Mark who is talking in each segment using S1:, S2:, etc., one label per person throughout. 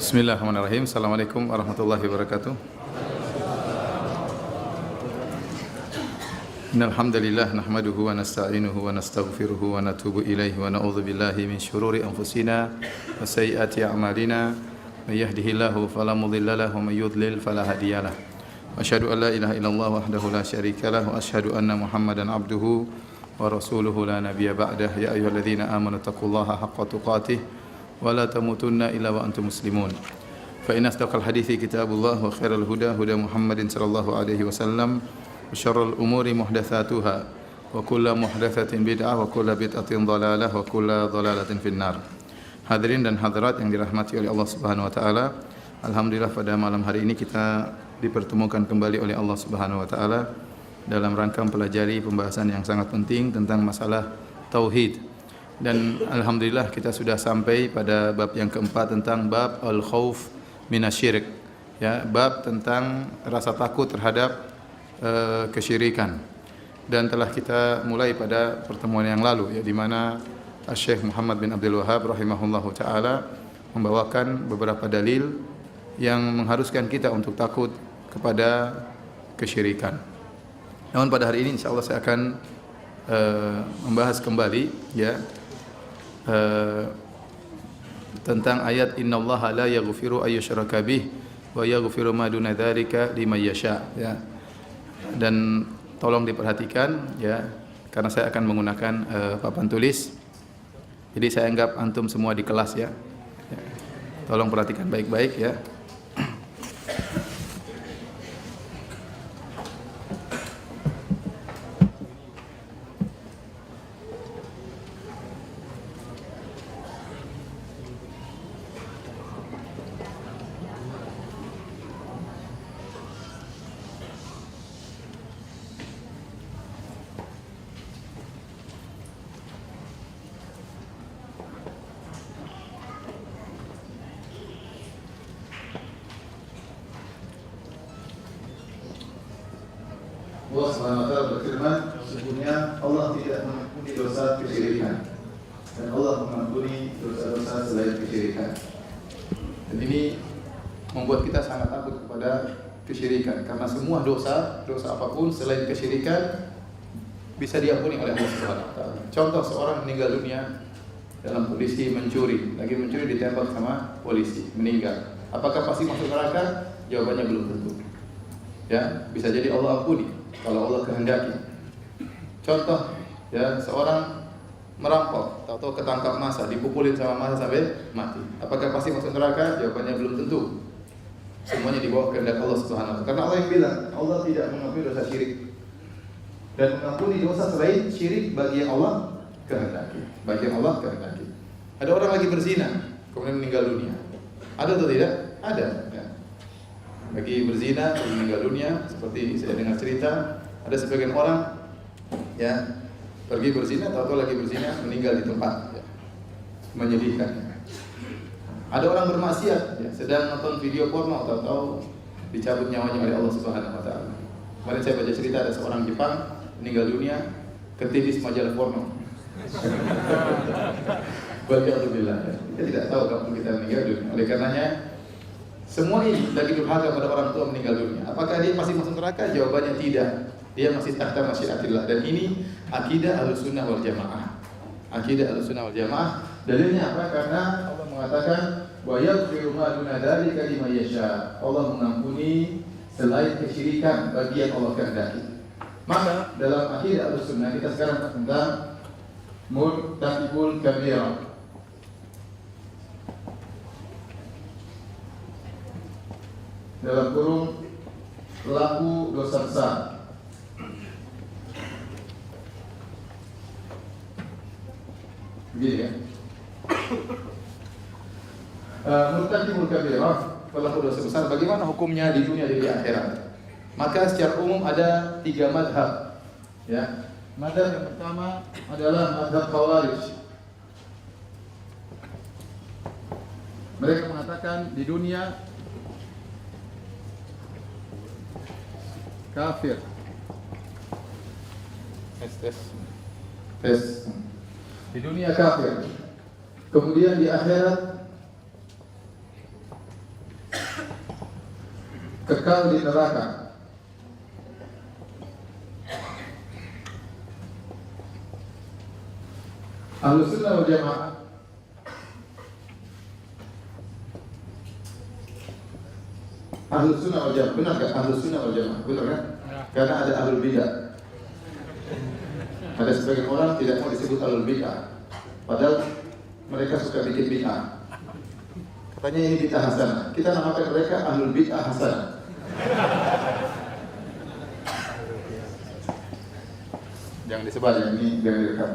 S1: Bismillahirrahmanirrahim. Assalamualaikum warahmatullahi wabarakatuh. Innal hamdalillah nahmaduhu wa nasta'inuhu wa nastaghfiruhu wa natubu ilaihi wa na'udzu billahi min shururi anfusina wa sayyiati a'malina. May yahdihillahu fala mudilla lahu wa may yudlil fala hadiyalah. Asyhadu an la ilaha illallah wahdahu la syarikalah wa asyhadu anna Muhammadan abduhu wa rasuluhu la nabiyya ba'dah. Ya ayyuhalladzina amanu taqullaha haqqa tuqatih wa la tamutunna illa wa antum muslimun. Fa inna asdaqal hadithi kitabullah wa khairal huda huda Muhammadin sallallahu alaihi wasallam wa syarrul umuri muhdatsatuha wa kullu muhdatsatin bid'ah wa kullu bid'atin dhalalah wa kullu dhalalatin finnar. Hadirin dan hadirat yang dirahmati oleh Allah Subhanahu wa taala, alhamdulillah pada malam hari ini kita dipertemukan kembali oleh Allah Subhanahu wa taala dalam rangka mempelajari pembahasan yang sangat penting tentang masalah tauhid. Dan alhamdulillah kita sudah sampai pada bab yang keempat tentang bab al-khauf minasyirik, ya, bab tentang rasa takut terhadap kesyirikan. Dan telah kita mulai pada pertemuan yang lalu, ya, di mana Syekh Muhammad bin Abdul Wahhab rahimahullahu taala membawakan beberapa dalil yang mengharuskan kita untuk takut kepada kesyirikan. Namun pada hari ini insyaallah saya akan membahas kembali, ya, tentang ayat innallaha la yaghfiru ayyushraka bih wa yaghfiru ma duna dzalika liman yasha, ya. Dan tolong diperhatikan, ya, karena saya akan menggunakan papan tulis. Jadi saya anggap antum semua di kelas, ya. Tolong perhatikan baik-baik, ya. Allah SWT berfirman, sesungguhnya Allah tidak mengampuni dosa kesyirikan dan Allah mengampuni dosa-dosa selain kesyirikan. Dan ini membuat kita sangat takut kepada kesyirikan, karena semua dosa apapun selain kesyirikan bisa diampuni oleh Allah SWT. Contoh, seorang meninggal dunia dalam kondisi mencuri, lagi mencuri ditembak sama polisi, meninggal. Apakah pasti masuk neraka? Jawabannya belum tentu. Ya, bisa jadi Allah ampuni kalau Allah kehendaki. Contoh, ya, seorang merampok, tahu-tahu ketangkap massa, dipukulin sama massa sampai mati. Apakah pasti masuk neraka? Jawabannya belum tentu. Semuanya di bawah kehendak Allah Subhanahu wa taala. Karena Allah yang bilang, Allah tidak mengampuni dosa syirik dan mengampuni dosa selain syirik bagi yang Allah kehendaki. Bagi yang Allah kehendaki. Ada orang lagi berzina, kemudian meninggal dunia. Ada atau tidak? Ada, ya. Lagi berzina, meninggal dunia, seperti saya dengar cerita, ada sebagian orang, ya, pergi berzina, tahu-tahu lagi berzina, meninggal di tempat, ya. Menyedihkan, ya. Ada orang bermaksiat, ya, sedang nonton video porno, tahu-tahu dicabut nyawanya oleh Allah Subhanahu wa taala. Kemarin saya baca cerita ada seorang Jepang meninggal dunia ketilis majalah porno. Walhamdulillah, ya. Kita tidak tahu kapan kita meninggal dunia. Oleh karenanya semua ini lagi durhaka pada orang tua meninggal dunia. Apakah dia masih masuk neraka? Jawabannya tidak. Dia masih tahta masyiatillah. Dan ini akidah Ahlussunnah wal Jamaah. Akidah Ahlussunnah wal Jamaah. Dalilnya apa? Karena Allah mengatakan wa yaghfiru ma duna dzalika liman yasha. Allah mengampuni selain kesyirikan bagi yang Allah kehendaki. Maka dalam akidah Ahlussunnah kita sekarang tentang murtakibul kabirah. Dalam kurung pelaku dosa besar. Begini, ya. Murtakibul kabirah, pelaku dosa besar, bagaimana hukumnya di dunia dan di akhirat? Maka secara umum ada 3 madhab, ya. Madhab yang pertama adalah madhab Khawarij. Mereka mengatakan di dunia kafir. Tes. Di dunia kafir. Kemudian di akhirat kekal di neraka. Ahlus Sunnah wal Jamaah Ahlus Sunnah wal Jamaah, benar kan? Ahlus Sunnah wal Jamaah, benar kan? Karena ada ahlul bidah. Ada sebagian orang tidak mau disebut ahlul bidah, padahal mereka suka bikin bid'ah. Katanya ini bid'ah hasanah. Kita namakan mereka ahlul bid'ah hasanah. Jangan disebar ya, ini jangan direkam.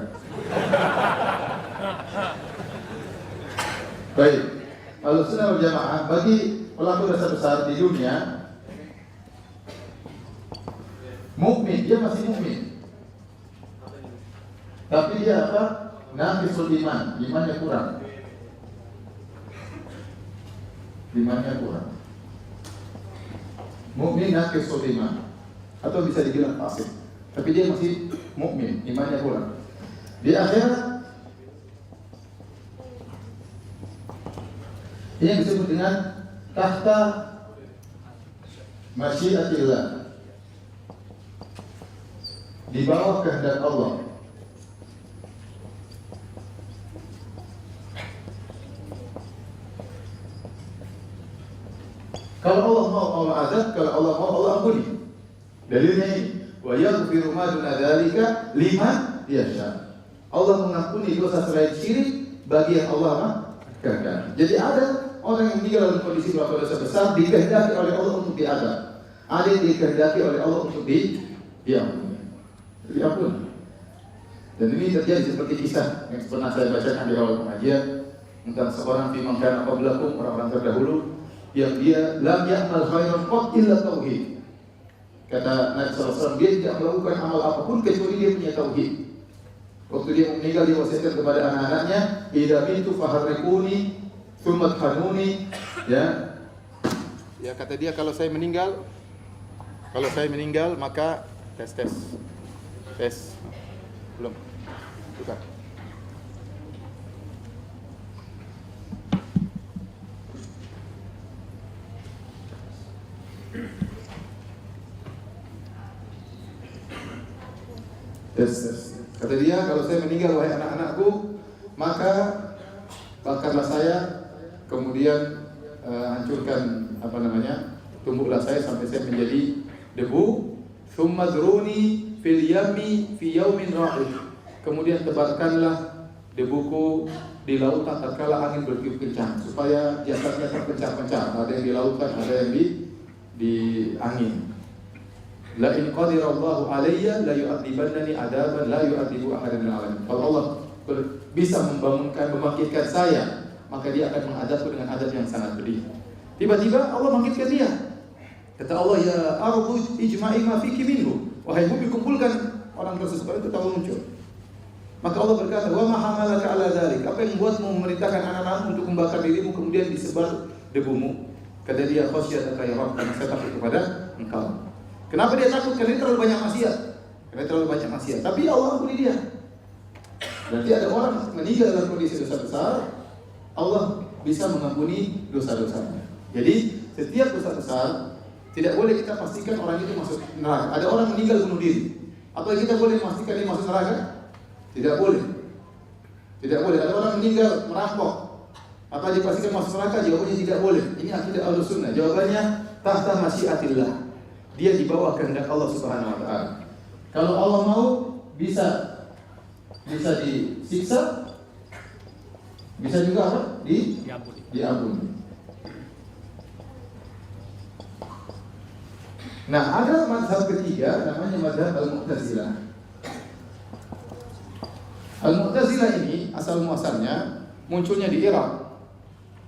S1: Baik, Ahlus Sunnah wal Jamaah bagi pelaku dosa besar di dunia, mukmin, dia masih mukmin. Tapi dia apa? Naqisul iman, imannya kurang. Imannya kurang. Mukmin naqisul iman, atau bisa dibilang fasik. Tapi dia masih mukmin, imannya kurang. Di akhirat ini yang disebut dengan tahta masyiatillah, di bawah kehendak Allah. Kalau Allah mau Allah azab, kalau Allah mau Allah ampuni. Dalilnya ini, wa yaghfiru ma duna dzalika liman yasha. Allah mengampuni dosa selain syirik bagi yang Allah kehendaki. Jadi ada orang yang meninggal dalam kondisi melakukan dosa besar dikehendaki oleh Allah untuk diazab. Ada yang dikehendaki oleh Allah untuk diampuni. Dan ini terjadi seperti kisah yang pernah saya bacakan di awal pengajian tentang seorang fi man kana qablakum, orang-orang terdahulu yang dia lam ya'mal khairan qat illa tauhid. Kata Nabi SAW, dia tidak melakukan amal apapun kecuali dia punya tauhid. Waktu dia meninggal, dia wasiatkan kepada anak-anaknya, idza mitu faharriquni tsumma thanuni, ya. Ya, kata dia, kalau saya meninggal maka tes. Belum. Bukan. Tes. Kata dia, kalau saya meninggal wahai anak-anakku, maka bakarlah saya, kemudian hancurkan tumbuklah saya sampai saya menjadi debu. Tsumma dzuruni fil yammi fi yaumin ra'id. Kemudian tebarkanlah debuku di lautan tatkala angin bertiup kencang, supaya jasadnya terpencah-pencah, ada yang di lautan, ada yang di angin. La in qadira Allahu alayya la yu'adzibannani adaban la yu'adzibu ahadan min alamin. Kalau Allah bisa membangkitkan saya, maka dia akan mengadabku dengan adab yang sangat pedih. Tiba-tiba Allah bangkitkan dia. Kata Allah, ya ardu ijma'i ma fiki minhu. Wahai bumi, kumpulkan orang tersebut, itu tahu muncul. Maka Allah berkata, wa ma hamalaka ala dzalik? Apa yang membuatmu memerintahkan anak-anakmu untuk membakar dirimu kemudian disebar debumu? Kata dia, khasyataka ya Rabb, karena saya takut kepada Engkau. Kenapa dia takut? Karena dia terlalu banyak maksiat. Tapi Allah ampuni dia. Berarti ada orang meninggal dalam kondisi dosa besar, Allah bisa mengampuni dosa-dosanya. Jadi setiap dosa besar tidak boleh kita pastikan orang itu masuk neraka. Ada orang meninggal bunuh diri, apa kita boleh memastikan dia masuk neraka? Tidak boleh. Ada orang meninggal merampok, apa dipastikan masuk neraka? Jawabannya tidak boleh. Ini akidah Ahlus Sunnah. Jawabannya tahta masyiatillah. Dia di bawah kehendak Allah Subhanahu wa taala. Kalau Allah mau bisa disiksa, bisa juga apa? Diampuni. Nah, ada mazhab ketiga namanya mazhab Al-Mu'tazilah. Al-Mu'tazilah ini asal muasalnya munculnya di Irak,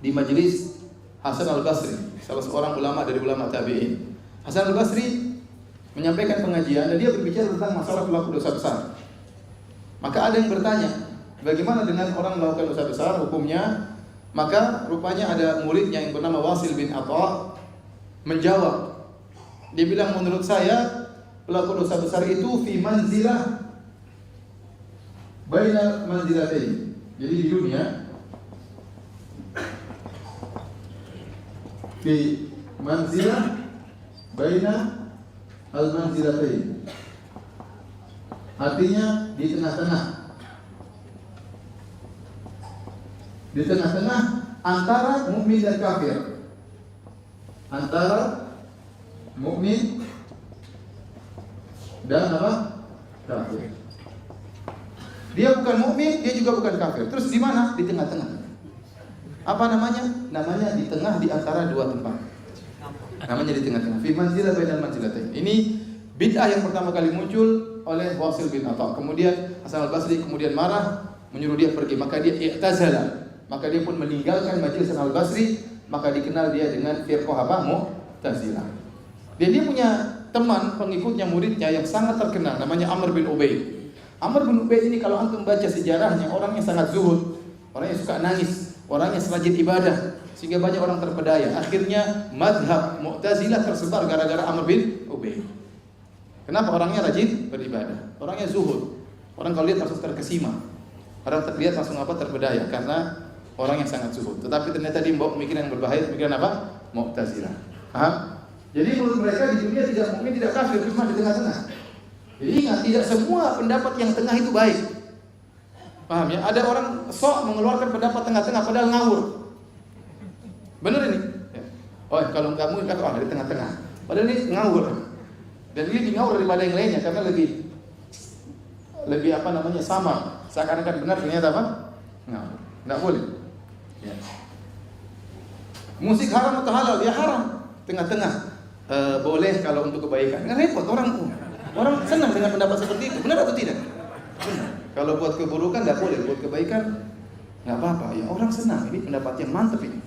S1: di majelis Hasan Al-Basri, salah seorang ulama dari ulama tabi'in. Hasan Al-Basri menyampaikan pengajian dan dia berbicara tentang masalah pelaku dosa besar. Maka ada yang bertanya, bagaimana dengan orang melakukan dosa besar hukumnya? Maka rupanya ada muridnya yang bernama Wasil bin Atha menjawab. Dia bilang, menurut saya pelaku dosa besar itu fi manzilah baina manzilatain. Jadi di dunia fi manzilah baina al-manzilatain. Artinya di tengah-tengah. Di tengah-tengah antara mukmin dan kafir. Antara mukmin dan apa? Kafir. Dia bukan mukmin, dia juga bukan kafir. Terus di mana? Di tengah-tengah. Apa namanya? Namanya di tengah di antara dua tempat. Namanya di tengah-tengah. Fi manzilah bainal manzilatain. Ini bid'ah yang pertama kali muncul oleh Wasil bin Atha. Kemudian Hasan al-Basri kemudian marah, menyuruh dia pergi. Maka dia i'tazala. Maka dia pun meninggalkan majelis Hasan al-Basri. Maka dikenal dia dengan firqah apa? Mu'tazilah. Dan dia punya teman, pengikutnya, muridnya yang sangat terkenal, namanya Amr bin Ubaid. Amr bin Ubaid ini kalau antum baca sejarahnya, orangnya sangat zuhud, orangnya suka nangis, orangnya rajin ibadah, sehingga banyak orang terpedaya. Akhirnya madhab Mu'tazilah tersebar gara-gara Amr bin Ubaid. Kenapa? Orangnya rajin beribadah, orangnya zuhud. Orang kalau lihat langsung terkesima, orang terlihat langsung apa? Terpedaya, karena orang yang sangat zuhud. Tetapi ternyata dia membawa pemikiran yang berbahaya, pemikiran apa? Mu'tazilah. Paham? Jadi menurut mereka di dunia tidak mukmin, tidak kafir, cuma di tengah-tengah. Jadi ingat, tidak semua pendapat yang tengah itu baik. Paham ya? Ada orang sok mengeluarkan pendapat tengah-tengah padahal ngawur. Benar ini? Ya. Oh, kalau kamu kata di tengah-tengah. Padahal ini ngawur. Dan ini lebih ngawur daripada yang lainnya karena lebih apa namanya? Sama. Seakan-akan benar, ternyata apa? Ngawur. Enggak boleh. Ya. Musik haram atau halal? Ya haram. Tengah-tengah. Boleh kalau untuk kebaikan. Nggak repot orang senang dengan pendapat seperti itu. Benar atau tidak? Benar. Kalau buat keburukan nggak boleh, buat kebaikan nggak apa-apa. Ya orang senang. Ini pendapat yang mantap ini.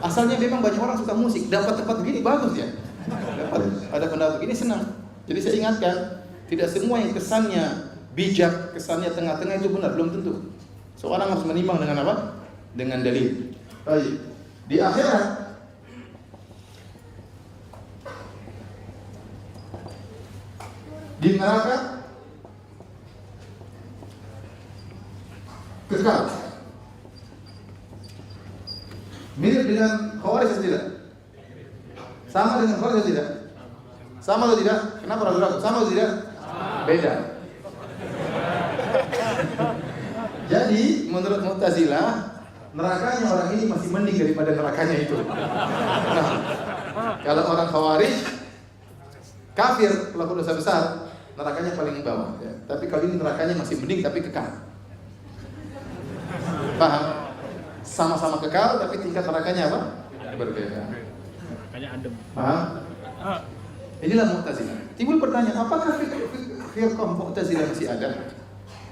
S1: Asalnya memang banyak orang suka musik. Dapat tempat begini bagus ya. Dapat ada pendapat begini senang. Jadi saya ingatkan, tidak semua yang kesannya bijak, kesannya tengah-tengah itu benar, belum tentu. Seorang harus menimbang dengan apa? Dengan dalil. Baik. Di akhirat di neraka kekal. Mirip dengan Khawarij atau tidak? Sama dengan Khawarij atau tidak? Sama atau tidak? Kenapa ragu-ragu? Sama atau tidak? Beda. Jadi menurut Mu'tazilah, nerakanya orang ini masih mending daripada nerakanya itu. Nah, kalau orang Khawarij kafir, pelaku dosa besar, nerakanya paling bawah ya. Tapi kalau ini nerakanya masih mending tapi kekal. Paham? Sama-sama kekal tapi tingkat nerakanya apa? Berbeda.
S2: Nerakanya adem.
S1: Paham? Inilah Mu'tazilah. Timbul pertanyaan, apakah firqah Mu'tazilah masih ada?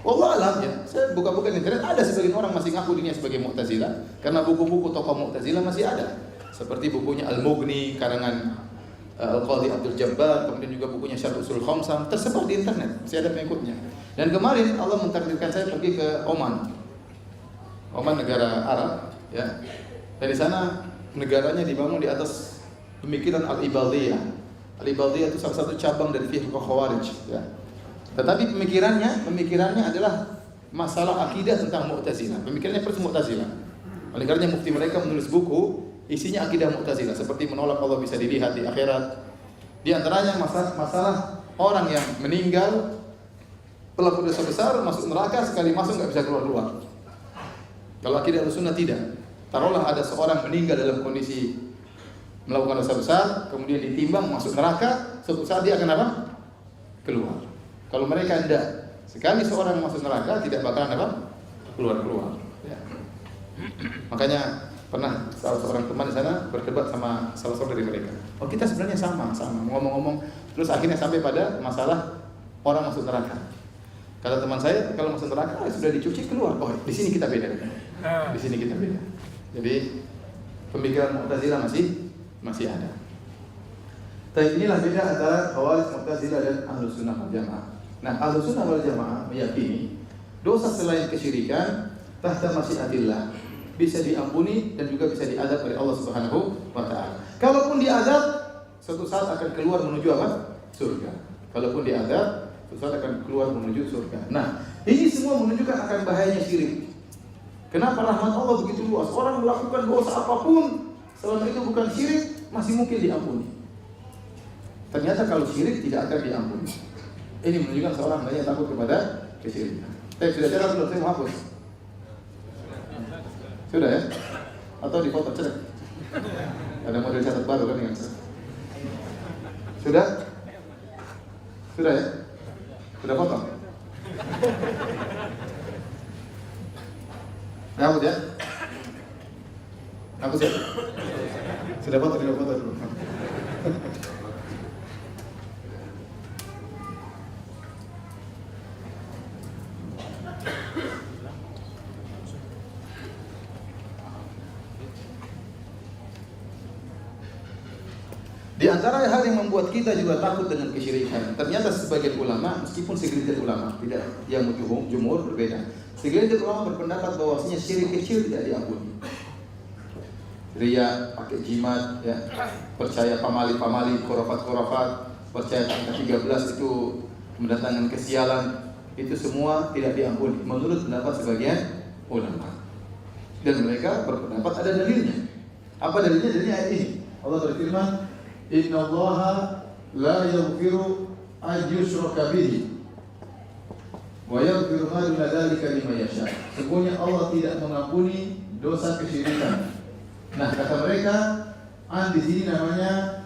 S1: Wallah alam ya. Saya buka-buka di internet, ada sebagian orang masih ngaku dirinya sebagai Mu'tazilah karena buku-buku tokoh Mu'tazilah masih ada. Seperti bukunya Al-Mughni karangan Al-Qadhi Abdul Jabbar, kemudian juga bukunya Syarh Usul Khamsah tersebar di internet, masih ada pengikutnya. Dan kemarin Allah mentakdirkan saya pergi ke Oman. Oman negara Arab, ya. Dari sana negaranya dibangun di atas pemikiran Al-Ibadiyah. Al-Ibadiyah itu salah satu cabang dari firqah Khawarij, ya. Tetapi pemikirannya adalah masalah akidah tentang Mu'tazilah. Pemikirannya persis Mu'tazilah. Oleh karena mufti mereka menulis buku isinya akidah Mu'tazilah, seperti menolak Allah bisa dilihat di akhirat. Di antaranya masalah orang yang meninggal pelaku dosa besar masuk neraka, sekali masuk nggak bisa keluar. Kalau akidah Ahlussunnah tidak. Taruhlah ada seorang meninggal dalam kondisi melakukan dosa besar, kemudian ditimbang masuk neraka, suatu saat dia akan apa? Keluar. Kalau mereka tidak, sekali seorang masuk neraka tidak bakalan apa? Keluar. Ya. Makanya pernah salah seorang teman di sana berdebat sama salah seorang dari mereka. Oh, kita sebenarnya sama ngomong-ngomong, terus akhirnya sampai pada masalah orang masuk neraka. Kata teman saya, kalau masuk neraka sudah dicuci keluar. Oh, di sini kita beda. Di sini kita beda. Jadi pemikiran Mu'tazilah masih ada. Tapi inilah beda antara Khawarij, Mu'tazilah dan Ahlussunnah wal Jamaah. Nah, Ahlussunnah wal Jamaah meyakini dosa selain kesyirikan tahta masyiatillah, bisa diampuni dan juga bisa diazab oleh Allah Subhanahu wa taala. Kalaupun diazab, suatu saat akan keluar menuju apa? Surga. Kalaupun diazab, suatu saat akan keluar menuju surga. Nah, ini semua menunjukkan akan bahayanya syirik. Kenapa rahmat Allah begitu luas? Orang melakukan dosa apapun, selama itu bukan syirik, masih mungkin diampuni.
S2: Ternyata kalau syirik tidak akan diampuni. Ini menunjukkan seorang banyak takut kepada kesyirikan. Sudah jelas belum? Saya mau hapus. Sudah ya? Atau dipoto cerek? Ada model catat baru kan yang sudah? Sudah ya? Sudah potong? Hapus ya? Hapus ya? Sudah foto dulu. Di antara hal yang membuat kita juga takut dengan kesyirikan, ternyata sebagian ulama, meskipun segelintir ulama, tidak yang jumhur berbeda. Segelintir ulama berpendapat bahwasanya syirik kecil tidak diampuni. Ria, pakai jimat, ya, percaya pamali-pamali, khurafat-khurafat, percaya tanggal 13 itu mendatangkan kesialan, itu semua tidak diampuni menurut pendapat sebagian ulama. Dan mereka berpendapat ada dalilnya. Apa dalilnya? Dalilnya ayat ini. Allah berfirman, "Innallaha la yaghfiru an yushraka bihi wa yaghfiru ma duna dzalika liman yasha." Sesungguhnya Allah tidak mengampuni dosa kesyirikan. Nah, kata mereka, an di sini namanya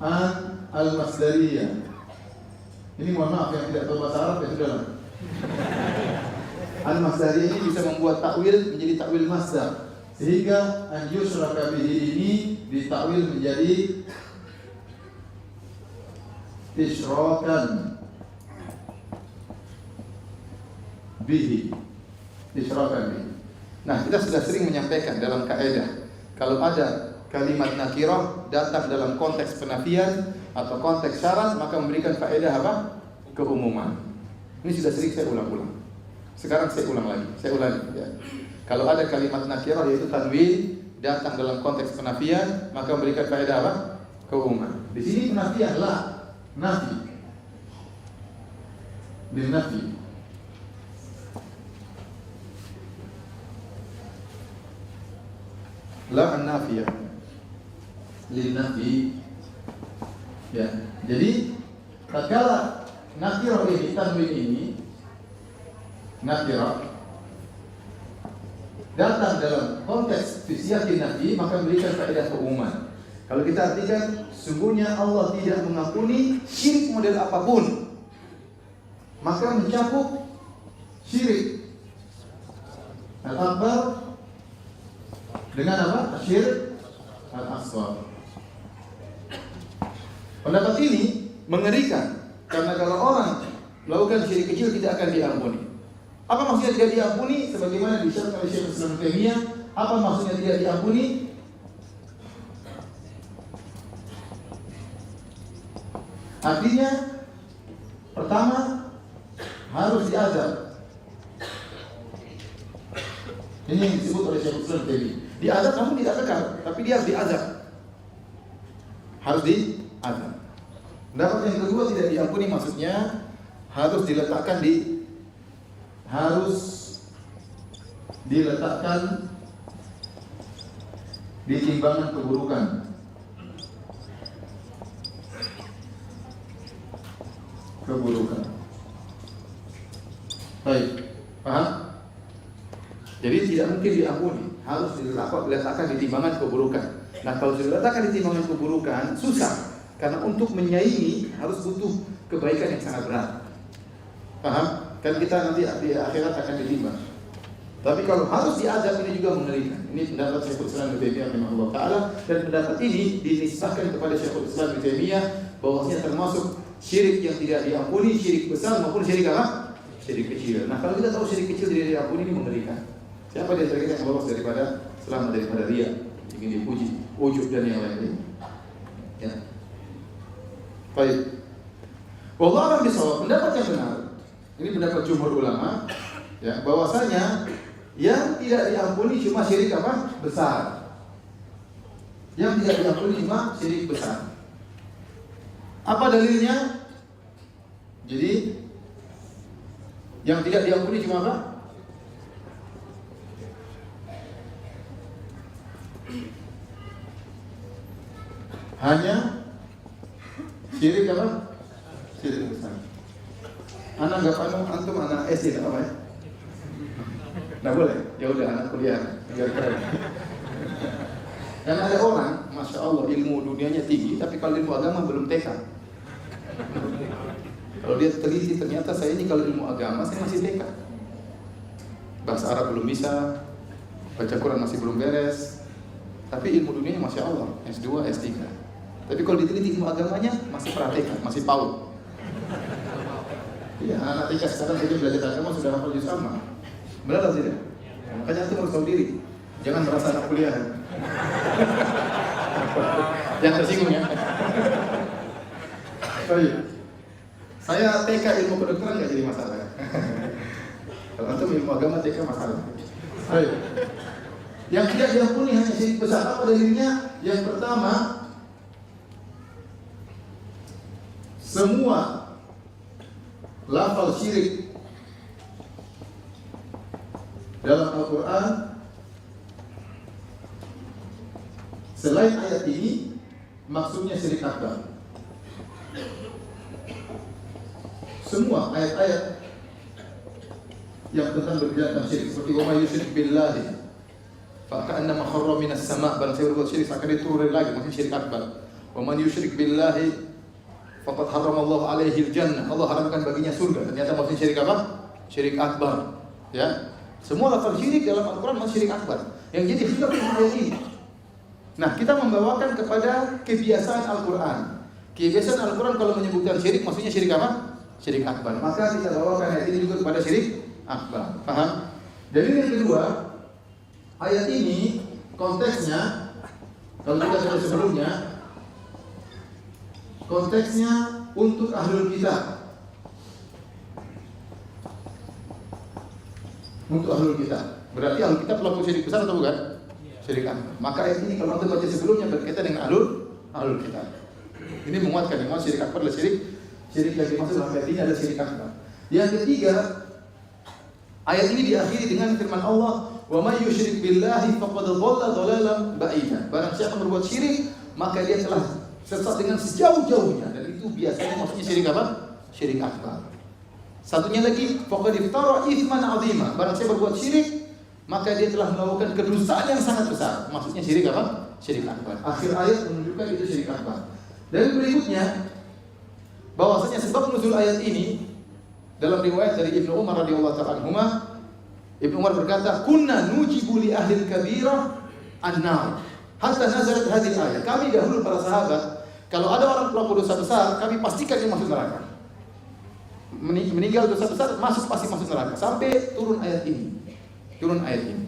S2: an al-masdariyah. Ini mohon maaf yang tidak tahu bahasa Arab ya sudahlah. Al-masdariyah ini bisa membuat takwil menjadi takwil masdar. Sehingga an yushraka bihi ini ditakwil menjadi isyrakan bihi. Isyrakan bihi. Nah, kita sudah sering menyampaikan dalam kaidah kalau ada kalimat nakirah datang dalam konteks penafian atau konteks syarat, maka memberikan faedah apa? Keumuman. Ini sudah sering saya ulang-ulang. Sekarang saya ulang lagi. Saya ulangi ya. Kalau ada kalimat nakirah yaitu tanwin datang dalam konteks penafian, maka memberikan faedah apa? Keumuman. Di sini penafian lah, nafi. Bil nafi. La an-nafiyah lin nafi. Ya. Jadi tatkala nakirah ini, tanwin ini nakirah datang dalam konteks fisyatin nafi, maka memberikan faedah keumuman. Kalau kita artikan, sungguhnya Allah tidak mengampuni syirik model apapun, maka mencakup syirik al-akbar dengan apa? Syirik al-asghar. Pendapat ini mengerikan karena kalau orang melakukan syirik kecil tidak akan diampuni. Apa maksudnya tidak diampuni? Sebagaimana disyaratkan oleh Syekh Islam Taimiyah, apa maksudnya tidak diampuni? Artinya pertama harus diazab. Ini yang disebut oleh Syekh Islam Taimiyah. Diazab namun tidak kekal, tapi dia harus diazab. Harus diazab. Pendapat yang kedua tidak diampuni maksudnya harus diletakkan di timbangan keburukan. Baik, paham? Jadi tidak mungkin diampuni, harus diletakkan di timbangan keburukan. Nah, kalau diletakkan di timbangan keburukan susah, karena untuk menyaingi harus butuh kebaikan yang sangat berat. Paham? Kan kita nanti di akhirat akan ditimbang. Tapi kalau harus diazab ini juga mengerikan. Ini pendapat Syekhul Islam Ibnu Taimiyah rahimahullah taala, dan pendapat ini dinisbahkan kepada Syekhul Islam Ibnu Taimiyah bahwasanya termasuk syirik yang tidak diampuni, syirik besar maupun syirik apa? Syirik kecil. Nah, kalau kita tahu syirik kecil tidak diampuni, ini mengerikan. Siapa di antara kita yang lolos selamat daripada riya, ingin dipuji, ujub dan yang lain-lain? Ya. Baik. Wallahu a'lam bishawab. Pendapat yang benar, ini pendapat jumhur ulama, ya, bahwasanya yang tidak diampuni cuma syirik apa? Besar. Yang tidak diampuni cuma syirik besar. Apa dalilnya? Jadi yang tidak diampuni cuma apa? Hanya Syirik apa? Syirik besar. Anak nggak panu, antum anak SD apa ya? Nggak boleh. Ya udah anak kuliah. Biar keren. Dan ada orang, masya Allah ilmu dunianya tinggi, tapi kalau ilmu agama belum TK. Kalau dia teliti ternyata saya ini kalau ilmu agama saya masih TK. Bahasa Arab belum bisa, baca Quran masih belum beres, tapi ilmu dunianya masya Allah S2, S3. Tapi kalau diteliti ilmu agamanya masih praktek, masih PAUD. Iya, anak TK sekarang saja belajar agama sudah hafal juz amma. Benar atau tidak? Makanya itu harus tahu diri. Jangan merasa anak kuliah. Jangan tersinggung ya. Oh iya. Saya TK ilmu kedokteran nggak jadi masalah. Kalau antum ilmu agama TK masalah. Oh iya. Yang tidak diampuni hanya syirik besar. Apa dalilnya? Yang pertama, semua lafal syirik dalam Al-Quran selain ayat ini maksudnya syirik akbar. Semua ayat-ayat yang tentang berbicara tentang syirik seperti wa may yusyrik billahi fa ka'annama kharra minas sama', barang siapa berbuat syirik akan diturunkan lagi, maksudnya syirik akbar. Wa man yusyrik billahi faqad haramallahu alaihi al-jannah, Allah haramkan baginya surga. Ternyata maksudnya syirik apa? Syirik akbar. Ya. Semua lafaz syirik dalam Al-Qur'an maksud syirik akbar. Yang jadi khilaf ayat ini. Nah, kita membawakan kepada kebiasaan Al-Qur'an. Kebiasaan Al-Qur'an kalau menyebutkan syirik maksudnya syirik apa? Syirik akbar. Maka kita bawakan ayat ini juga kepada syirik akbar. Paham? Jadi yang kedua, ayat ini konteksnya kalau kita lihat sebelumnya, konteksnya untuk ahlul kitab. Untuk ahlul kitab. Berarti ahlul kitab pelaku syirik besar atau bukan? Syirik akbar. Maka ayat ini kalau kita baca sebelumnya berkaitan dengan ahlul kitab. Ini menguatkan yang syirik akbar adalah syirik yang dimaksud dalam ayat ini adalah syirik akbar. Yang ketiga, ayat ini diakhiri dengan firman Allah, "Wa may yusyrik billahi faqad dhalla dhalalan ba'ida." Barang siapa berbuat syirik, maka dia telah sesat dengan sejauh-jauhnya, dan itu biasanya maksudnya syirik apa? Syirik akbar. Satunya lagi, faqad iftara itsman 'azima. Barang siapa berbuat syirik, maka dia telah melakukan kedosaan yang sangat besar. Maksudnya syirik apa? Syirik akbar. Akhir ayat menunjukkan itu syirik akbar. Dan berikutnya, bahwasanya sebab nuzul ayat ini dalam riwayat dari Ibnu Umar radhiyallahu ta'ala anhuma, Ibnu Umar berkata, "Kunna nujibu li ahli al-kabirah an-nar hatta nazalat hadhihi ayat." Kami dahulu para sahabat, kalau ada orang pelaku dosa besar, kami pastikan dia masuk neraka. Meninggal dosa besar, pasti masuk neraka. Sampai turun ayat ini. Turun ayat ini.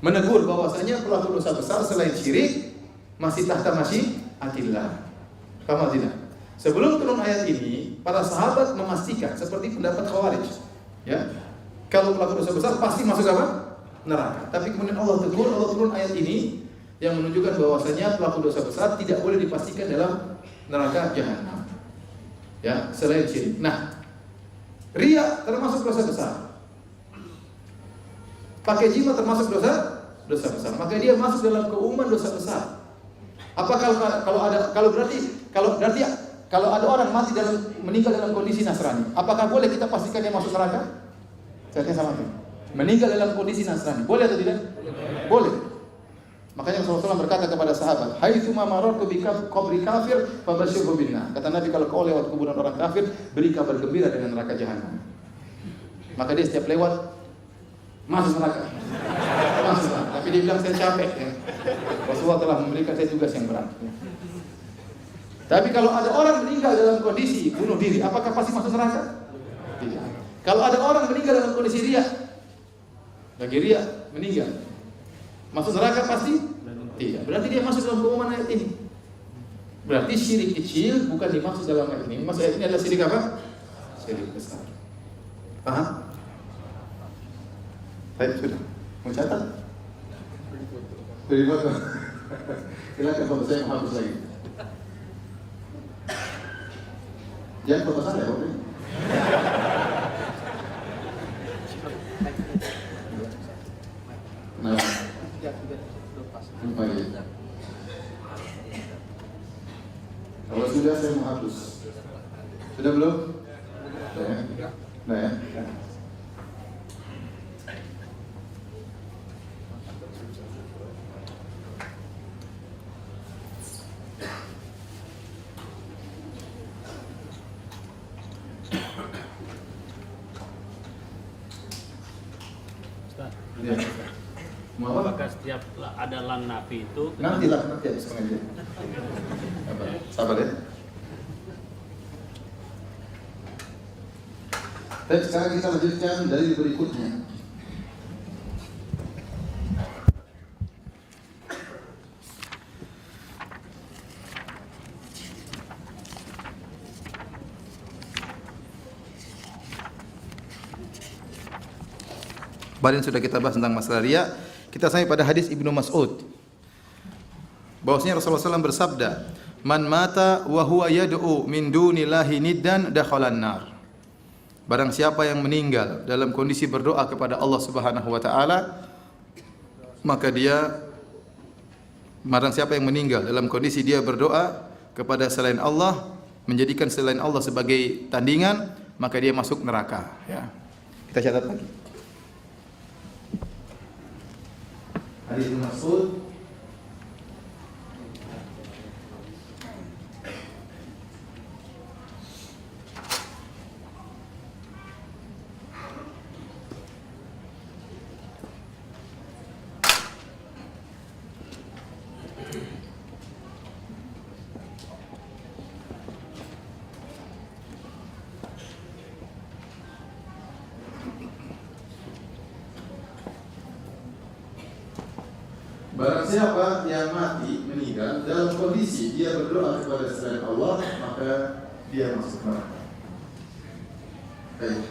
S2: Menegur bahwasanya pelaku dosa besar selain syirik masih tahta masyiatillah. Paham tidak? Sebelum turun ayat ini, para sahabat memastikan seperti pendapat Khawarij, ya. Kalau pelaku dosa besar pasti masuk apa? Neraka. Tapi kemudian Allah tegur, Allah turun ayat ini yang menunjukkan bahwasanya pelaku dosa besar tidak boleh dipastikan dalam neraka jahanam. Ya, selain syirik. Nah, riya termasuk dosa besar. Pakai jimat termasuk dosa besar. Maka dia masuk dalam keumuman dosa besar. Apa kalau ada orang mati meninggal dalam kondisi Nasrani, apakah boleh kita pastikan dia masuk neraka? Saya sama itu. Meninggal dalam kondisi Nasrani, boleh atau tidak? Boleh. Makanya Rasulullah berkata kepada sahabat, "Haitsu ma marartu bi qabri kafir fabashshirhu binnar." Kata Nabi, kalau kau lewat kuburan orang kafir, beri kabar gembira dengan neraka jahanam. Maka dia setiap lewat masuk neraka. Masuk. Tapi dia bilang saya capek ya. Rasulullah telah memberikan saya tugas yang berat. Tapi kalau ada orang meninggal dalam kondisi bunuh diri, apakah pasti masuk neraka? Tidak. Kalau ada orang meninggal dalam kondisi riya, lagi riya meninggal, masuk neraka pasti? Tidak. Berarti dia masuk dalam keumuman ayat ini. Berarti syirik kecil bukan dimaksud dalam ayat ini. Maksud ayat ini adalah syirik apa? Syirik besar. Paham? Baik, sudah. Mau catat? Beri foto. Silakan foto saya menghapus lagi. Jangan foto saya, oke? Nah, lupa ya. Kalau sudah saya menghapus. Sudah belum? Sudah ya? Nah ya? Ya. Mau apa?
S3: Apakah setiap ada lan nafi itu
S2: Nanti habis pengajian. Sabar ya. Baik, sekarang kita lanjutkan dari berikutnya. Kemarin sudah kita bahas tentang masalah riya. Kita sampai pada hadis Ibnu Mas'ud. Bahwasanya Rasulullah SAW bersabda, "Man mata wa huwa yad'u min dunillahi niddan dakhalan nar." Barang siapa yang meninggal dalam kondisi berdoa kepada Allah Subhanahu wa taala, maka barang siapa yang meninggal dalam kondisi dia berdoa kepada selain Allah, menjadikan selain Allah sebagai tandingan, maka dia masuk neraka, ya. Kita catat lagi. Hadis Ibnu Mas'ud barang siapa yang mati meninggal dalam kondisi dia berdoa kepada selain Allah, maka dia masuk neraka. Baik.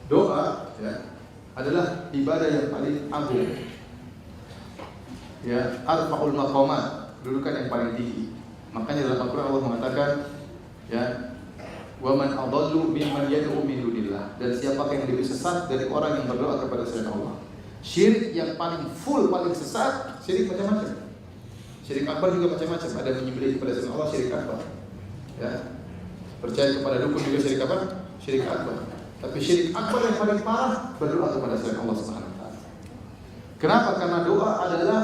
S2: Doa ya adalah ibadah yang paling agung. Ya, arfa'ul maqamat, kedudukan yang paling tinggi. Makanya dalam Al-Qur'an Allah mengatakan ya, wa man adallu mimman yad'u min dunillah, dan siapakah yang lebih sesat dari orang yang berdoa kepada selain Allah. Syirik yang paling full, paling sesat, syirik macam-macam. Syirik akbar juga macam-macam. Ada menyembelih kepada selain Allah, syirik akbar. Ya. Percaya kepada dukun juga syirik apa? Syirik akbar. Tapi syirik akbar yang paling parah berdoa kepada selain Allah Subhanahu wa taala. Kenapa? Karena doa adalah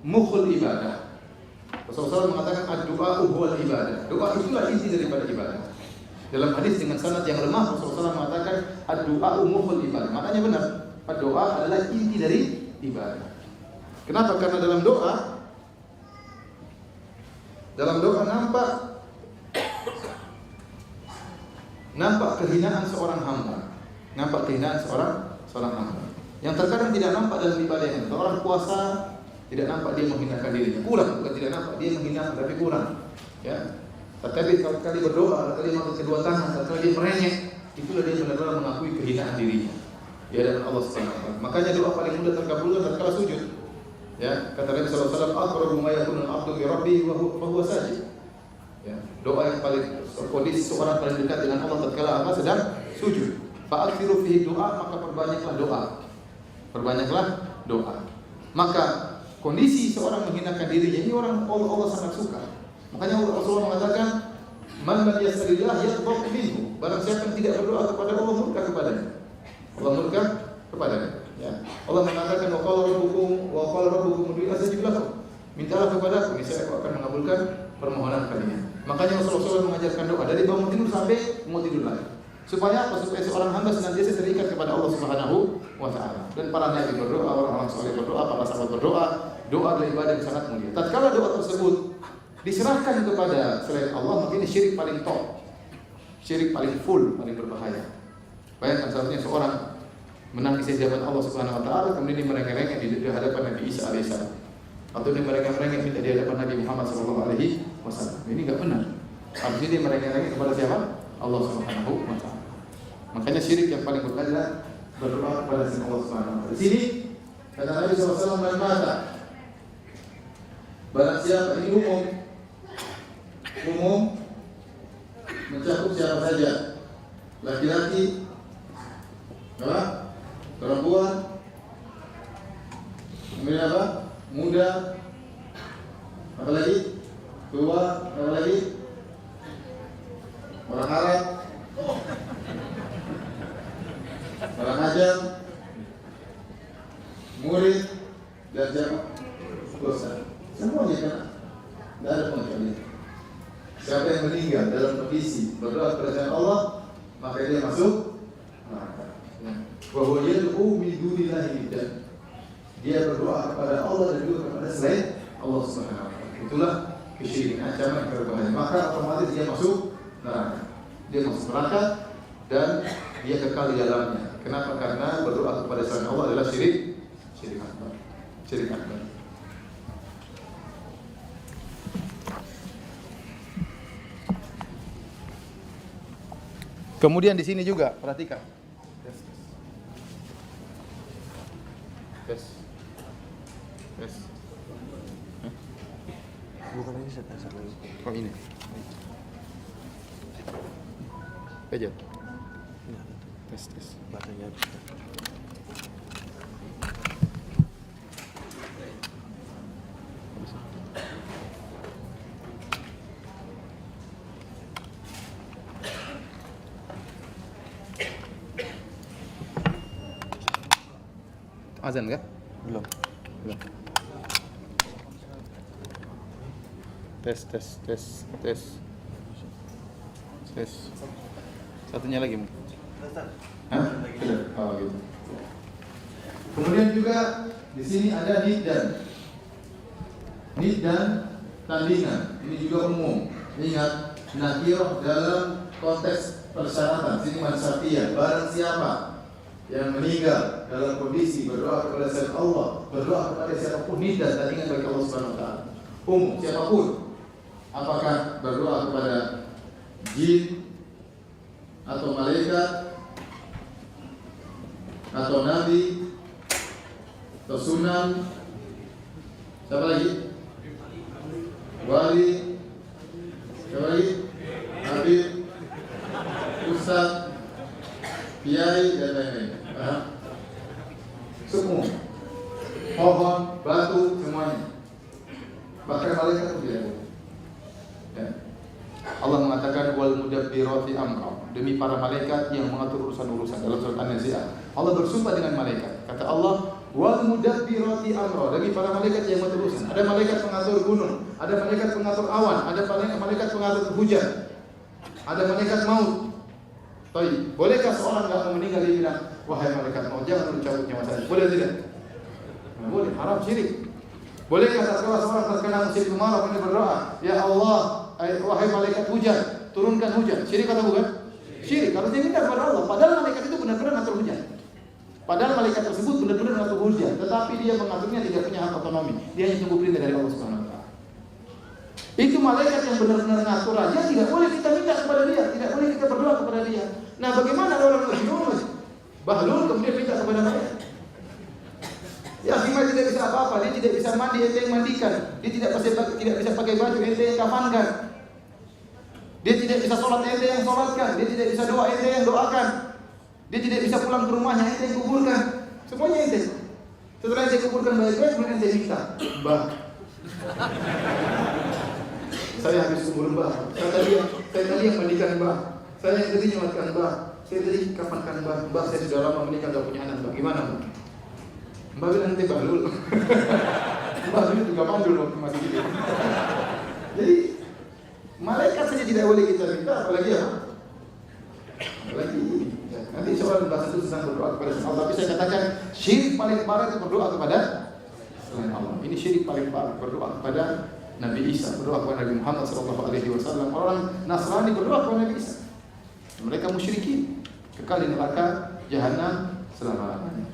S2: mukhul ibadah. Rasulullah mengatakan ad-du'a huwal ibadah. Doa itulah inti daripada ibadah. Dalam hadis dengan sanad yang lemah, Rasulullah mengatakan ad-du'a mukhul ibadah. Maknanya benar. Doa adalah inti dari ibadah. Kenapa? Karena dalam doa nampak kehinaan seorang hamba. Nampak kehinaan seorang hamba. Yang terkadang tidak nampak dalam ibadah yang orang puasa tidak nampak dia menghinakan dirinya. Kurang, bukan tidak nampak dia menghina, tapi kurang. Ya. Tetapi kalau kali berdoa, kali mengangkat kedua tangan, kalau dia merengek, itulah dia benar-benar mengakui kehinaan dirinya. Ya, dan Allah Subhanahu wa taala. Makanya doa paling mudah terkabulkan tatkala sujud. Ya, kata Nabi sallallahu alaihi wasallam, "Aqrabu ma yakunu al-'abdu bi rabbih wa huwa sajid." Ya, doa yang paling kondisi seorang paling dekat dengan Allah tatkala apa? Sedang sujud. Fa'akthiru fihi du'a, maka perbanyaklah doa. Perbanyaklah doa. Maka kondisi seorang menghinakan dirinya ini Allah sangat suka. Makanya Rasulullah mengatakan, "Man lam yas'alillah yaghdab minhu." Barang siapa yang tidak berdoa kepada Allah, murka kepadanya. Allah murka kepadanya. Ya. Allah mengatakan, "Wa qala rabbukum ud'uuni astajib lakum." Mintalah kepadaku, niscaya aku akan mengabulkan permohonan kalian. Makanya Rasulullah mengajarkan doa dari bangun tidur sampai mau tidur lagi. Supaya apa? Supaya seorang hamba senantiasa terikat kepada Allah Subhanahu wa taala. Dan para nabi berdoa, orang-orang saleh berdoa, para sahabat berdoa. Doa adalah ibadah yang sangat mulia. Tatkala doa tersebut diserahkan kepada selain Allah, maka ini syirik paling top. Syirik paling full, paling berbahaya. Bayangkan seharusnya seorang menangis di hadapan Allah Subhanahu wa taala, kemudian dia merengek-rengek di hadapan Nabi Isa alaihissalam. Atau dia merengek-rengek minta di hadapan Nabi Muhammad sallallahu alaihi wasallam. Ini enggak benar. Harusnya dia merengek-rengek kepada siapa? Allah Subhanahu wa taala. Makanya syirik yang paling berat adalah berdoa kepada selain Allah Subhanahu wa taala. Di sini kata Nabi sallallahu alaihi wasallam, mata barang siapa, ini umum mencakup siapa saja, laki-laki, apa? Perempuan, kemudian apa? Muda, apa lagi?
S1: tua, apa lagi? Orang Arab, orang Ajam, murid, dan siapa? Dosa. Semuanya kena. Tidak ada pengecualian. Siapa yang meninggal dalam kondisi berdoa kepada Allah, maka dia masuk neraka. Bahwa dia yad'u min dunillahi dan dia berdoa kepada Allah dan juga kepada selain Allah Subhanahu wa taala. Itulah kesyirikan, ancaman keberbahayaan. Maka otomatis dia masuk neraka. Dia masuk neraka dan dia kekal di dalamnya. Kenapa? Karena berdoa kepada selain Allah adalah syirik akbar. Syirik akbar. Kemudian di sini juga perhatikan. Tes.
S4: Bukan ini saya lagi.
S1: Oh ini. Aja. Tes.
S4: Baterainya habis.
S1: Azan kah?
S4: Belum.
S1: Tes. Satunya lagi mungkin. Hah? Oh gitu. Kemudian juga di sini ada nid dan tandingan. Ini juga umum. Ingat, nakirah dalam konteks persyaratan. Sini mansatiyah. Barang siapa yang meninggal dalam kondisi berdoa kepada selain Allah, berdoa kepada siapapun, nid dan tandingan bagi Allah Subhanahu wa taala. Umum, siapapun. Apakah berdoa kepada jin atau malaikat atau nabi atau sunan, siapa lagi? Wali, siapa lagi? Nabi, ustaz, kiai dan lain-lain. Semua, pohon, batu, semuanya. Bahkan malaikat pun tidak boleh. Ya. Allah mengatakan wal mudabbirati amra, demi para malaikat yang mengatur urusan-urusan dalam surat An-Nazi'ah. Allah bersumpah dengan malaikat. Kata Allah wal mudabbirati amra, demi para malaikat yang mengatur urusan. Ada malaikat pengatur gunung, ada malaikat pengatur awan, ada malaikat pengatur hujan, ada malaikat maut. Baik, bolehkah seorang enggak mau meninggal dia bilang, wahai malaikat maut, jangan mencabut nyawa saya? Boleh tidak? Nah, boleh, haram syirik. Bolehkah seorang terkena musim kemarau kemudian berdoa, ya Allah, wahai malaikat hujan, turunkan hujan? Syirik atau bukan? Syirik. Kalau dia minta kepada Allah, padahal malaikat itu benar-benar ngatur hujan. Padahal malaikat tersebut benar-benar ngatur hujan, tetapi dia mengaturnya tidak punya hak otonomi. Dia hanya tunggu perintah dari Allah Subhanahu wa taala. Itu malaikat yang benar-benar ngatur aja, tidak boleh kita minta kepada dia, tidak boleh kita berdoa kepada dia. Nah, bagaimana ada orang lebih bahlul kemudian minta kepada malaikat? Ya, Bima tidak bisa apa-apa, dia tidak bisa mandi, ente yang mandikan. Dia tidak bisa pakai baju, ente yang kafankan. Dia tidak bisa sholat, ente yang sholatkan. Dia tidak bisa doa, ente yang doakan. Dia tidak bisa pulang ke rumahnya, ente yang kuburkan. Semuanya ente. Setelah ente kuburkan baik-baik, kemudian ente minta, Mbah, saya habis kubur Mbah. Saya tadi yang mandikan Mbah. Saya yang tadi nyolatkan Mbah. Saya tadi kafankan Mbah. Mbah, saya sudah lama menikah, gak punya anak Mbah. Gimana Mbah? Mbak bilang nanti bahlul. Mbak dulu juga mandul waktu masih hidup. Jadi malaikat saja tidak boleh kita minta, apalagi apa? Apalagi ya, nanti soal bahas itu tentang berdoa kepada Allah. Tapi saya katakan syirik paling parah itu berdoa kepada selain Allah. Ini syirik paling parah, berdoa kepada Nabi Isa, berdoa kepada Nabi Muhammad SAW. Orang Nasrani berdoa kepada Nabi Isa. Mereka musyrikin, kekal di neraka jahanam selama-lamanya.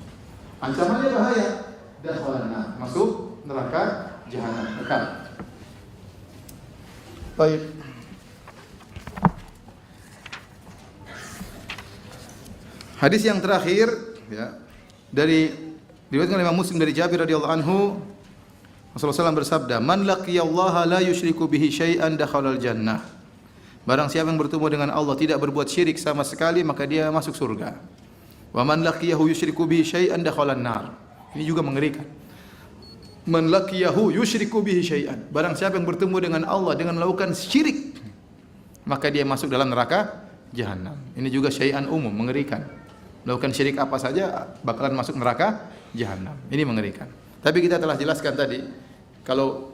S1: Ancamannya bahaya, dakhalana, masuk neraka jahanam, kekal. Baik. Hadis yang terakhir ya, diriwayatkan oleh Imam Muslim dari Jabir radhiyallahu anhu, Rasulullah SAW bersabda, "Man laqiyallaha la yusyriku bihi syai'an dakhalal jannah." Barang siapa yang bertemu dengan Allah tidak berbuat syirik sama sekali, maka dia masuk surga. Wa man laqiyahu yusyriku bihi syai'an dakhalan nar. Ini juga mengerikan.
S2: man laqiyahu yusyriku bihi syai'an. Barang siapa yang bertemu dengan Allah dengan melakukan syirik, maka dia masuk dalam neraka jahanam. Ini juga syai'an umum, mengerikan. Melakukan syirik apa saja bakalan masuk neraka jahanam. Ini mengerikan. Tapi kita telah jelaskan tadi, kalau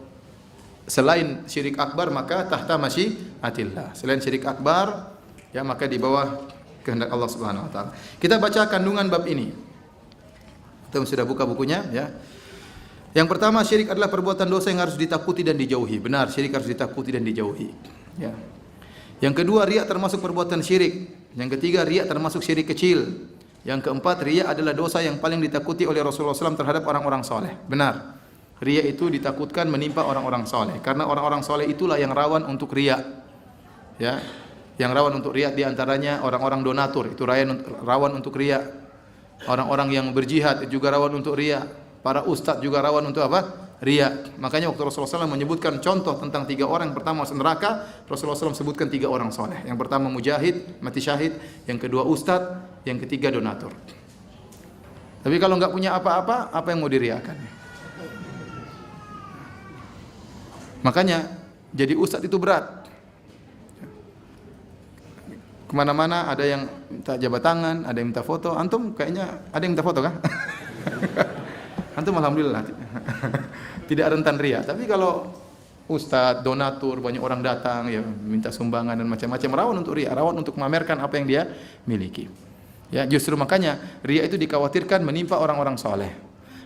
S2: selain syirik akbar maka tahta masyiatillah. Selain syirik akbar, ya maka di bawah kehendak Allah Subhanahu wa taala. Kita baca kandungan bab ini. Kita sudah buka bukunya, ya. Yang pertama, syirik adalah perbuatan dosa yang harus ditakuti dan dijauhi. Benar, syirik harus ditakuti dan dijauhi. Ya. Yang kedua, riya termasuk perbuatan syirik. Yang ketiga, riya termasuk syirik kecil. Yang keempat, riya adalah dosa yang paling ditakuti oleh Rasulullah SAW terhadap orang-orang soleh. Benar, riya itu ditakutkan menimpa orang-orang soleh. Karena orang-orang soleh itulah yang rawan untuk riya. Ya, yang rawan untuk riya diantaranya orang-orang donatur, itu rawan untuk riya. Orang-orang yang berjihad juga rawan untuk riya. Para ustadz juga rawan untuk apa? Riya. Makanya waktu Rasulullah SAW menyebutkan contoh tentang 3 orang yang pertama masuk neraka, Rasulullah SAW sebutkan 3 orang soleh. Yang pertama mujahid, mati syahid. Yang kedua ustadz, yang ketiga donatur. Tapi kalau nggak punya apa-apa, apa yang mau diriakan? Makanya jadi ustadz itu berat. Kemana-mana ada yang minta jabat tangan, ada yang minta foto. Antum kayaknya ada yang minta foto kan? Antum alhamdulillah tidak rentan riya. Tapi kalau ustadz, donatur, banyak orang datang ya minta sumbangan dan macam-macam, rawan untuk riya, rawan untuk memamerkan apa yang dia miliki. Ya, justru makanya riya itu dikhawatirkan menimpa orang-orang soleh.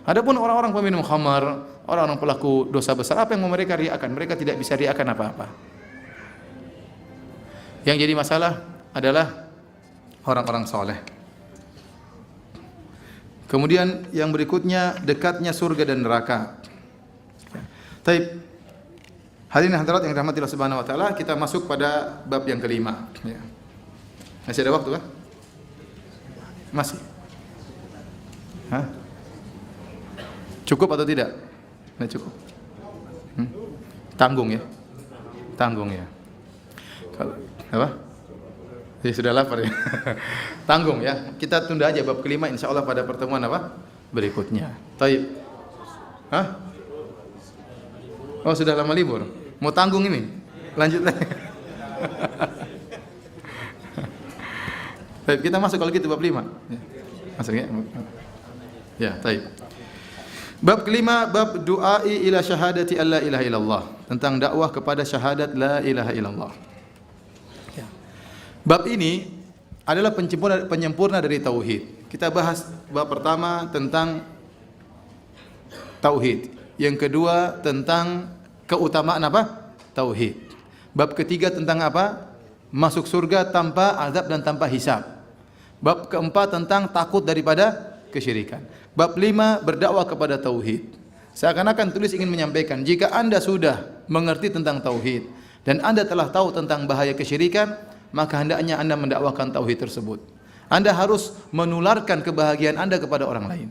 S2: Adapun orang-orang peminum khamar, orang-orang pelaku dosa besar, apa yang mau mereka riakan? Mereka tidak bisa riakan apa-apa. Yang jadi masalah adalah orang-orang soleh. Kemudian yang berikutnya, dekatnya surga dan neraka. Taib. Hadirin hadirat yang dirahmati Allah Subhanahu wa taala, kita masuk pada bab yang kelima, ya. Masih ada waktu kan? Masih. Hah? Cukup atau tidak? Nah, cukup. Tanggung ya. Tanggung ya. Kalau apa? Ya sudah lapar ya. Tanggung ya. Kita tunda aja bab kelima insyaallah pada pertemuan apa? Berikutnya. Taib. Hah? Oh, sudah lama libur. Mau tanggung ini? Lanjut lagi. Baik, kita masuk kalau gitu bab 5. Ya. Masuk ya. Ya, taib. Bab kelima, bab du'ai ila syahadati alla ilaha illallah. Tentang dakwah kepada syahadat la ilaha illallah. Ya. Bab ini adalah penyempurna dari tauhid. Kita bahas bab pertama tentang tauhid. Yang kedua tentang keutamaan apa? Tauhid. Bab ketiga tentang apa? Masuk surga tanpa azab dan tanpa hisab. Bab keempat tentang takut daripada kesyirikan. Bab 5 berdakwah kepada tauhid. Seakan-akan tulis ingin menyampaikan, jika Anda sudah mengerti tentang tauhid dan Anda telah tahu tentang bahaya kesyirikan, maka hendaknya Anda mendakwakan tauhid tersebut. Anda harus menularkan kebahagiaan Anda kepada orang lain.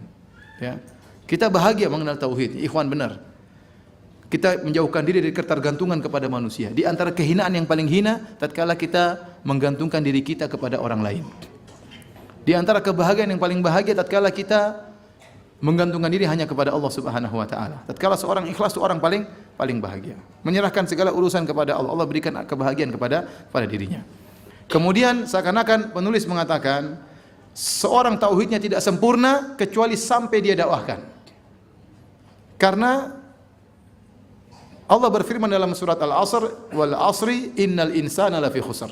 S2: Ya. Kita bahagia mengenal tauhid, ikhwan, benar. Kita menjauhkan diri dari ketergantungan kepada manusia. Di antara kehinaan yang paling hina tatkala kita menggantungkan diri kita kepada orang lain. Di antara kebahagiaan yang paling bahagia tatkala kita menggantungkan diri hanya kepada Allah Subhanahu wa taala. Tatkala seorang ikhlas, itu orang paling bahagia. Menyerahkan segala urusan kepada Allah, Allah berikan kebahagiaan pada dirinya. Kemudian seakan-akan penulis mengatakan seorang tauhidnya tidak sempurna kecuali sampai dia dakwahkan. Karena Allah berfirman dalam surat Al-Asr, wal asri innal insana lafi khusr.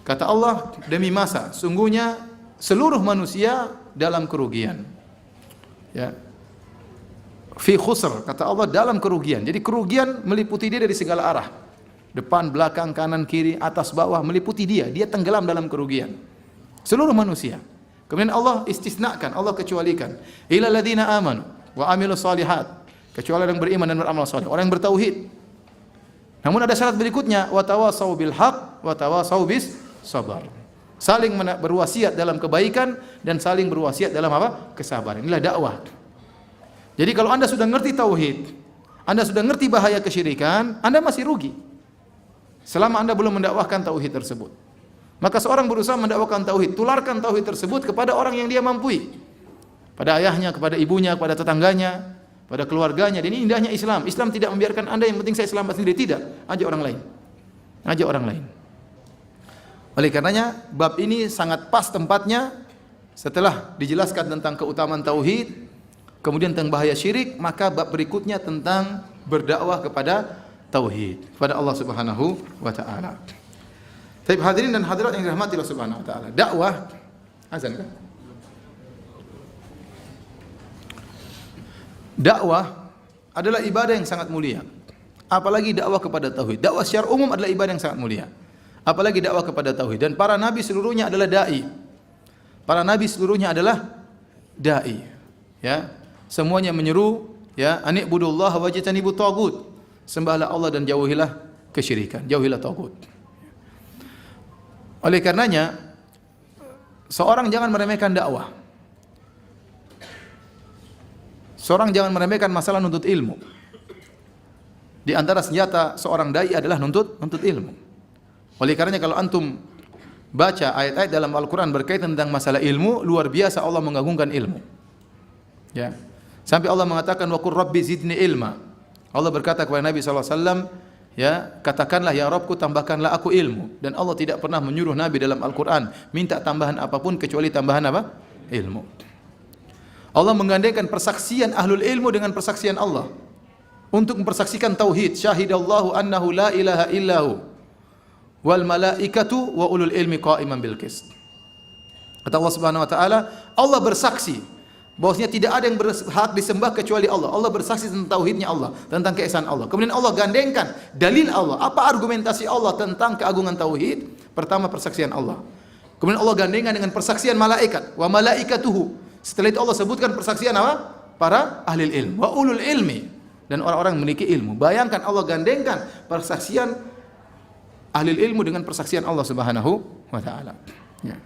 S2: Kata Allah, demi masa, sungguhnya seluruh manusia dalam kerugian. Ya. Fi khusr, kata Allah, dalam kerugian. Jadi kerugian meliputi dia dari segala arah. Depan, belakang, kanan, kiri, atas, bawah, meliputi dia. Dia tenggelam dalam kerugian. Seluruh manusia. Kemudian Allah istisnakan, Allah kecualikan. Ila ladina amanu wa amilus solihat. Kecuali orang yang beriman dan beramal saleh, orang yang bertauhid. Namun ada syarat berikutnya, wa tawasau bil haq wa tawasau bis sabar. Saling berwasiat dalam kebaikan dan saling berwasiat dalam apa? Kesabaran. Inilah dakwah. Jadi kalau Anda sudah ngerti tauhid, Anda sudah ngerti bahaya kesyirikan, Anda masih rugi. Selama Anda belum mendakwahkan tauhid tersebut. Maka seorang berusaha mendakwakan tauhid, tularkan tauhid tersebut kepada orang yang dia mampu. Pada ayahnya, kepada ibunya, kepada tetangganya, pada keluarganya. Dan ini indahnya Islam. Islam tidak membiarkan Anda yang penting saya selamat sendiri, tidak. Ajak orang lain. Ajak orang lain. Oleh karenanya bab ini sangat pas tempatnya setelah dijelaskan tentang keutamaan tauhid, kemudian tentang bahaya syirik, maka bab berikutnya tentang berdakwah kepada tauhid, kepada Allah Subhanahu wa taala. Baik hadirin dan hadirat yang dirahmati Allah Subhanahu wa taala. Dakwah azan kan? Dakwah adalah ibadah yang sangat mulia. Apalagi dakwah kepada tauhid. Dakwah secara umum adalah ibadah yang sangat mulia. Apalagi dakwah kepada tauhid. Dan para nabi seluruhnya adalah dai. Para nabi seluruhnya adalah dai. Ya, semuanya menyeru ya, ani'budullaha wajtanibut tagut. Sembahlah Allah dan jauhilah kesyirikan, jauhilah tagut. Oleh karenanya seorang jangan meremehkan dakwah. Seorang jangan meremehkan masalah nuntut ilmu. Di antara senjata seorang dai adalah nuntut ilmu. Oleh karenanya kalau antum baca ayat-ayat dalam Al-Quran berkaitan tentang masalah ilmu, luar biasa Allah mengagungkan ilmu. Ya. Sampai Allah mengatakan wa qur rabbi zidni ilma. Allah berkata kepada Nabi SAW, ya, katakanlah ya Rabbku tambahkanlah aku ilmu. Dan Allah tidak pernah menyuruh Nabi dalam Al-Quran minta tambahan apapun kecuali tambahan apa? Ilmu. Allah menggandengkan persaksian ahlul ilmu dengan persaksian Allah untuk mempersaksikan tauhid. Syahidallahu annahu la ilaha illahu wal malaikatu wa ulul ilmi qa'iman bil qist. Kata Allah Subhanahu wa taala, Allah bersaksi bahwasanya tidak ada yang berhak disembah kecuali Allah. Allah bersaksi tentang tauhidnya Allah, tentang keesaan Allah. Kemudian Allah gandengkan dalil Allah. Apa argumentasi Allah tentang keagungan tauhid? Pertama persaksian Allah. Kemudian Allah gandengkan dengan persaksian malaikat, wa malaikatuhu. Setelah itu Allah sebutkan persaksian apa? Para ahli ilmu, wa ulul ilmi, dan orang-orang memiliki ilmu. Bayangkan Allah gandengkan persaksian ahli ilmu dengan persaksian Allah Subhanahu wa taala. Ya.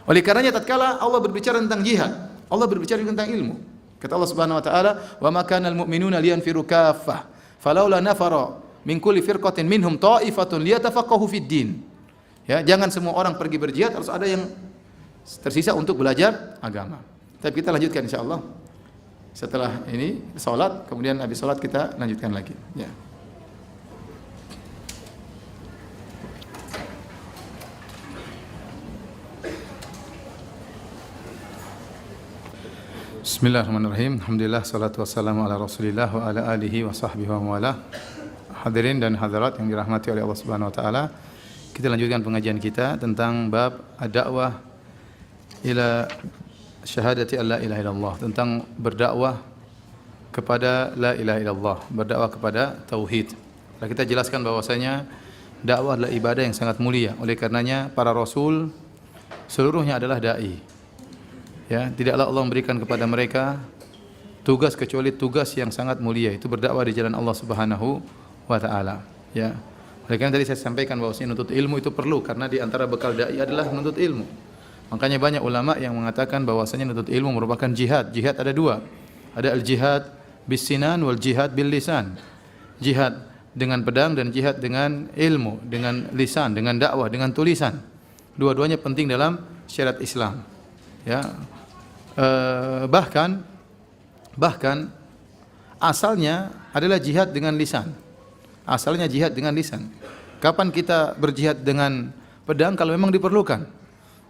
S2: Oleh karenanya tatkala Allah berbicara tentang jihad, Allah berbicara tentang ilmu. Kata Allah Subhanahu wa taala, "Wa ma kana al-mu'minuna liyanfiru kaffah, falaula nafara min kulli firqatin minhum ta'ifatun liyatafaqahu fid din." Ya, jangan semua orang pergi berjihad, harus ada yang tersisa untuk belajar agama. Tapi kita lanjutkan insyaallah. Setelah ini salat, kemudian habis salat kita lanjutkan lagi. Ya. Bismillahirrahmanirrahim. Alhamdulillah, salatu wassalamu ala Rasulillah wa ala alihi wa sahbihi wa mawala. Hadirin dan hadirat yang dirahmati oleh Allah Subhanahu wa taala. Kita lanjutkan pengajian kita tentang bab ad-da'wah ila syahadati alla ilaha illallah, tentang berdakwah kepada la ilaha illallah, berdakwah kepada tauhid. Nah, kita jelaskan bahwasanya dakwah adalah ibadah yang sangat mulia. Oleh karenanya para rasul seluruhnya adalah dai. Ya, tidaklah Allah memberikan kepada mereka tugas kecuali tugas yang sangat mulia, itu berdakwah di jalan Allah Subhanahu wa taala. Ya. Oleh karena tadi saya sampaikan bahwasanya nuntut ilmu itu perlu, karena di antara bekal dai adalah menuntut ilmu. Makanya banyak ulama yang mengatakan bahwasanya nuntut ilmu merupakan jihad. Jihad ada dua. Ada al-jihad bis-sinan wal jihad bil lisan. Jihad dengan pedang dan jihad dengan ilmu, dengan lisan, dengan dakwah, dengan tulisan. Dua-duanya penting dalam syariat Islam. Ya. Bahkan asalnya adalah jihad dengan lisan. Asalnya jihad dengan lisan. Kapan kita berjihad dengan pedang? Kalau memang diperlukan.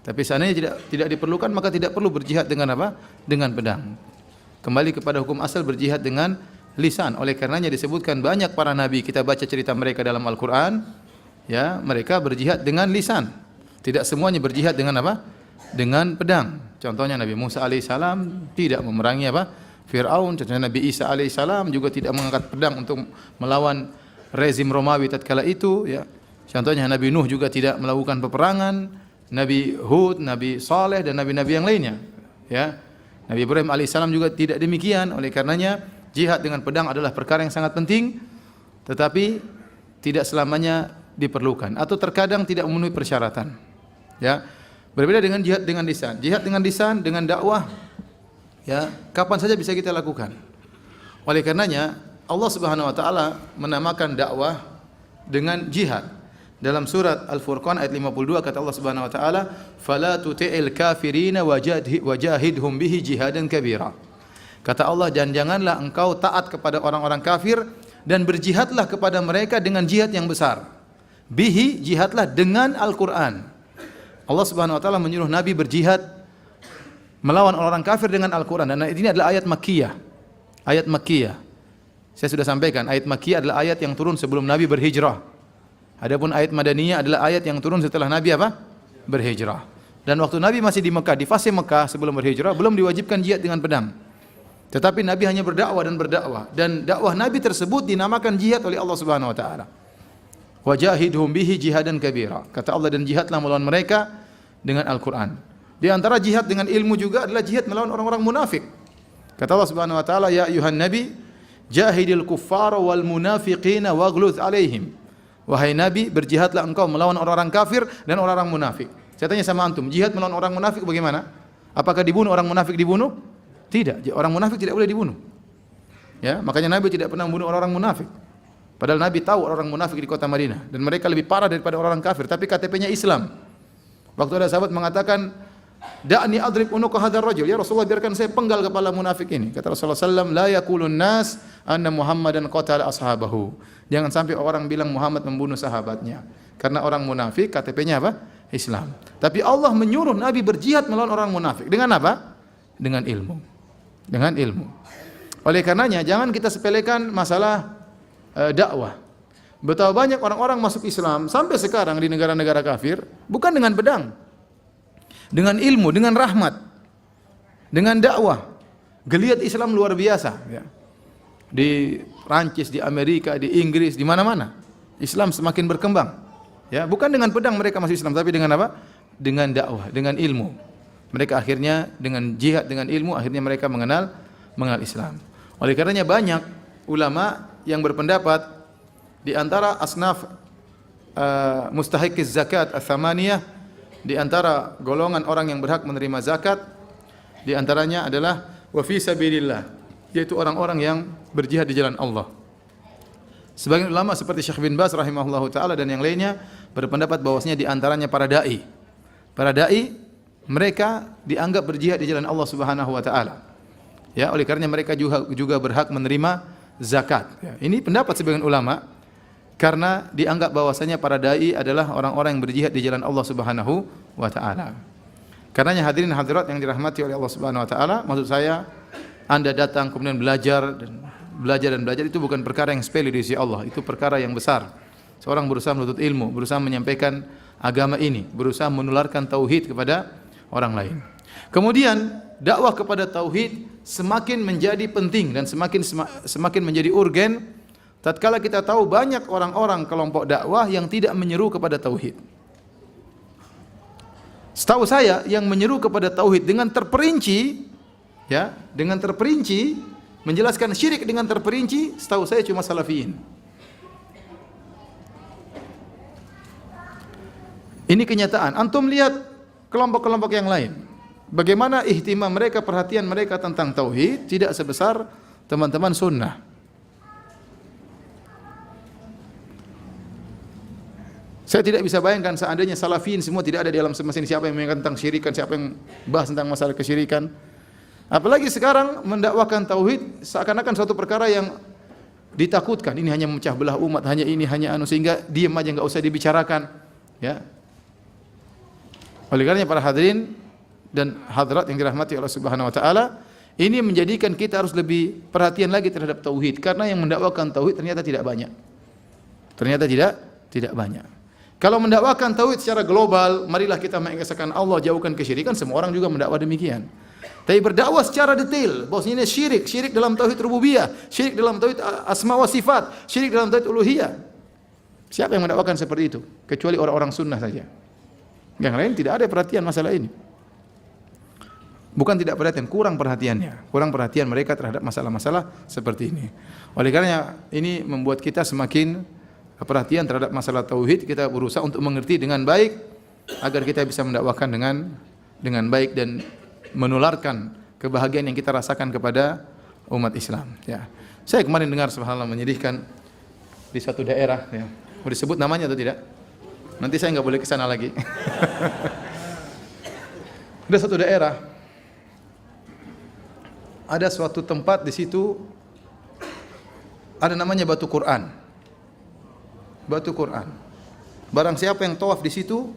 S2: Tapi seandainya tidak diperlukan, maka tidak perlu berjihad dengan apa? Dengan pedang. Kembali kepada hukum asal berjihad dengan lisan. Oleh karenanya disebutkan banyak para nabi, kita baca cerita mereka dalam Al-Qur'an, ya, mereka berjihad dengan lisan. Tidak semuanya berjihad dengan apa? Dengan pedang. Contohnya Nabi Musa alaihissalam tidak memerangi apa? Fir'aun. Contohnya Nabi Isa alaihissalam juga tidak mengangkat pedang untuk melawan rezim Romawi tatkala itu, ya. Contohnya Nabi Nuh juga tidak melakukan peperangan, Nabi Hud, Nabi Saleh dan nabi-nabi yang lainnya, ya. Nabi Ibrahim alaihissalam juga tidak demikian. Oleh karenanya jihad dengan pedang adalah perkara yang sangat penting, tetapi tidak selamanya diperlukan atau terkadang tidak memenuhi persyaratan. Ya. Berbeda dengan jihad dengan lisan. Jihad dengan lisan, dengan dakwah, ya, kapan saja bisa kita lakukan. Oleh karenanya Allah Subhanahu wa taala menamakan dakwah dengan jihad. Dalam surat Al-Furqan ayat 52 kata Allah Subhanahu wa taala, "Fala tuti'il kafirina wajahidhum bihi jihadan kabira." Kata Allah, dan janganlah engkau taat kepada orang-orang kafir dan berjihadlah kepada mereka dengan jihad yang besar. Bihi, jihadlah dengan Al-Quran. Allah Subhanahu wa taala menyuruh Nabi berjihad melawan orang kafir dengan Al-Quran, dan ini adalah ayat Makkiyah. Ayat Makkiyah. Saya sudah sampaikan, ayat Makkiyah adalah ayat yang turun sebelum Nabi berhijrah. Adapun ayat Madaniyah adalah ayat yang turun setelah Nabi apa? Berhijrah. Dan waktu Nabi masih di Mekah, di fase Mekah sebelum berhijrah, belum diwajibkan jihad dengan pedang. Tetapi Nabi hanya berdakwah dan berdakwah, dan dakwah Nabi tersebut dinamakan jihad oleh Allah Subhanahu wa taala. Wajahidhum bihi jihadan kabira. Kata Allah, dan jihadlah melawan mereka dengan Al-Qur'an. Di antara jihad dengan ilmu juga adalah jihad melawan orang-orang munafik. Kata Allah Subhanahu wa taala, ya ayuhan nabi jahidil kuffara wal munafiqina waghluz alaihim. Wahai Nabi, berjihadlah engkau melawan orang-orang kafir dan orang-orang munafik. Saya tanya sama antum, jihad melawan orang munafik bagaimana? Apakah dibunuh orang munafik dibunuh? Tidak, orang munafik tidak boleh dibunuh. Ya, makanya Nabi tidak pernah membunuh orang munafik. Padahal Nabi tahu orang munafik di kota Madinah dan mereka lebih parah daripada orang kafir, tapi KTP-nya Islam. Waktu ada sahabat mengatakan, "Da'ni adrib unuqa hadzal rajul." Ya Rasulullah, biarkan saya penggal kepala munafik ini. Kata Rasulullah sallallahu alaihi wasallam, "La yaqulun nas anna Muhammadan qatala ashabahu." Jangan sampai orang bilang Muhammad membunuh sahabatnya. Karena orang munafik KTP-nya apa? Islam. Tapi Allah menyuruh Nabi berjihad melawan orang munafik. Dengan apa? Dengan ilmu. Dengan ilmu. Oleh karenanya jangan kita sepelekan masalah dakwah. Betapa banyak orang-orang masuk Islam sampai sekarang di negara-negara kafir bukan dengan pedang, dengan ilmu, dengan rahmat, dengan dakwah. Geliat Islam luar biasa. Ya. Di Prancis, di Amerika, di Inggris, di mana-mana Islam semakin berkembang. Ya, bukan dengan pedang mereka masuk Islam, tapi dengan apa? Dengan dakwah, dengan ilmu. Mereka akhirnya dengan jihad, dengan ilmu, akhirnya mereka mengenal Islam. Oleh karenanya banyak ulama yang berpendapat di antara asnaf mustahiqiz zakat ats-tsamaniyah, di antara golongan orang yang berhak menerima zakat, di antaranya adalah wa fi sabilillah, yaitu orang-orang yang berjihad di jalan Allah. Sebagian ulama seperti Syekh bin Baz rahimahullahu taala dan yang lainnya berpendapat bahwasanya di antaranya para dai. Para dai mereka dianggap berjihad di jalan Allah Subhanahu wa taala. Ya, oleh karena mereka juga berhak menerima zakat. Ya, ini pendapat sebagian ulama karena dianggap bahwasanya para dai adalah orang-orang yang berjihad di jalan Allah Subhanahu wa taala. Karenanya hadirin hadirat yang dirahmati oleh Allah Subhanahu wa taala, maksud saya Anda datang kemudian belajar itu bukan perkara yang sepele di sisi Allah, itu perkara yang besar. Seorang berusaha menuntut ilmu, berusaha menyampaikan agama ini, berusaha menularkan tauhid kepada orang lain. Kemudian dakwah kepada tauhid semakin menjadi penting dan semakin menjadi urgen tatkala kita tahu banyak orang-orang kelompok dakwah yang tidak menyeru kepada tauhid. Setahu saya yang menyeru kepada tauhid dengan terperinci, ya, dengan terperinci menjelaskan syirik dengan terperinci, setahu saya cuma salafiyin. Ini kenyataan. Antum lihat kelompok-kelompok yang lain, bagaimana ihtimam mereka, perhatian mereka tentang tauhid tidak sebesar teman-teman sunnah. Saya tidak bisa bayangkan seandainya salafiyin semua tidak ada di alam semesta ini, siapa yang mengingatkan tentang syirikan, siapa yang bahas tentang masalah kesyirikan. Apalagi sekarang mendakwakan tauhid seakan-akan suatu perkara yang ditakutkan. Ini hanya memecah belah umat, hanya sehingga diam aja, enggak usah dibicarakan. Ya. Oleh karenanya para hadirin dan hadirat yang dirahmati Allah Subhanahu wa taala, ini menjadikan kita harus lebih perhatian lagi terhadap tauhid karena yang mendakwakan tauhid ternyata tidak banyak. Ternyata tidak banyak. Kalau mendakwakan tauhid secara global, marilah kita mengesahkan Allah, jauhkan kesyirikan, semua orang juga mendakwah demikian. Tapi berdakwah secara detail, bahwasanya ini syirik dalam tauhid rububiyah, syirik dalam tauhid asma wa sifat, syirik dalam tauhid uluhiyah. Siapa yang mendakwakan seperti itu? Kecuali orang-orang sunnah saja. Yang lain tidak ada perhatian masalah ini. Bukan tidak perhatian, kurang perhatiannya. Kurang perhatian mereka terhadap masalah-masalah seperti ini. Oleh karenanya ini membuat kita semakin perhatian terhadap masalah tauhid, kita berusaha untuk mengerti dengan baik agar kita bisa mendakwakan dengan baik dan menularkan kebahagiaan yang kita rasakan kepada umat Islam. Ya. Saya kemarin dengar subhanallah menyedihkan di suatu daerah, ya. Mau disebut namanya atau tidak? Nanti saya nggak boleh ke sana lagi. Ada satu daerah, ada suatu tempat di situ ada namanya batu Quran. Batu Quran. Barang siapa yang tawaf di situ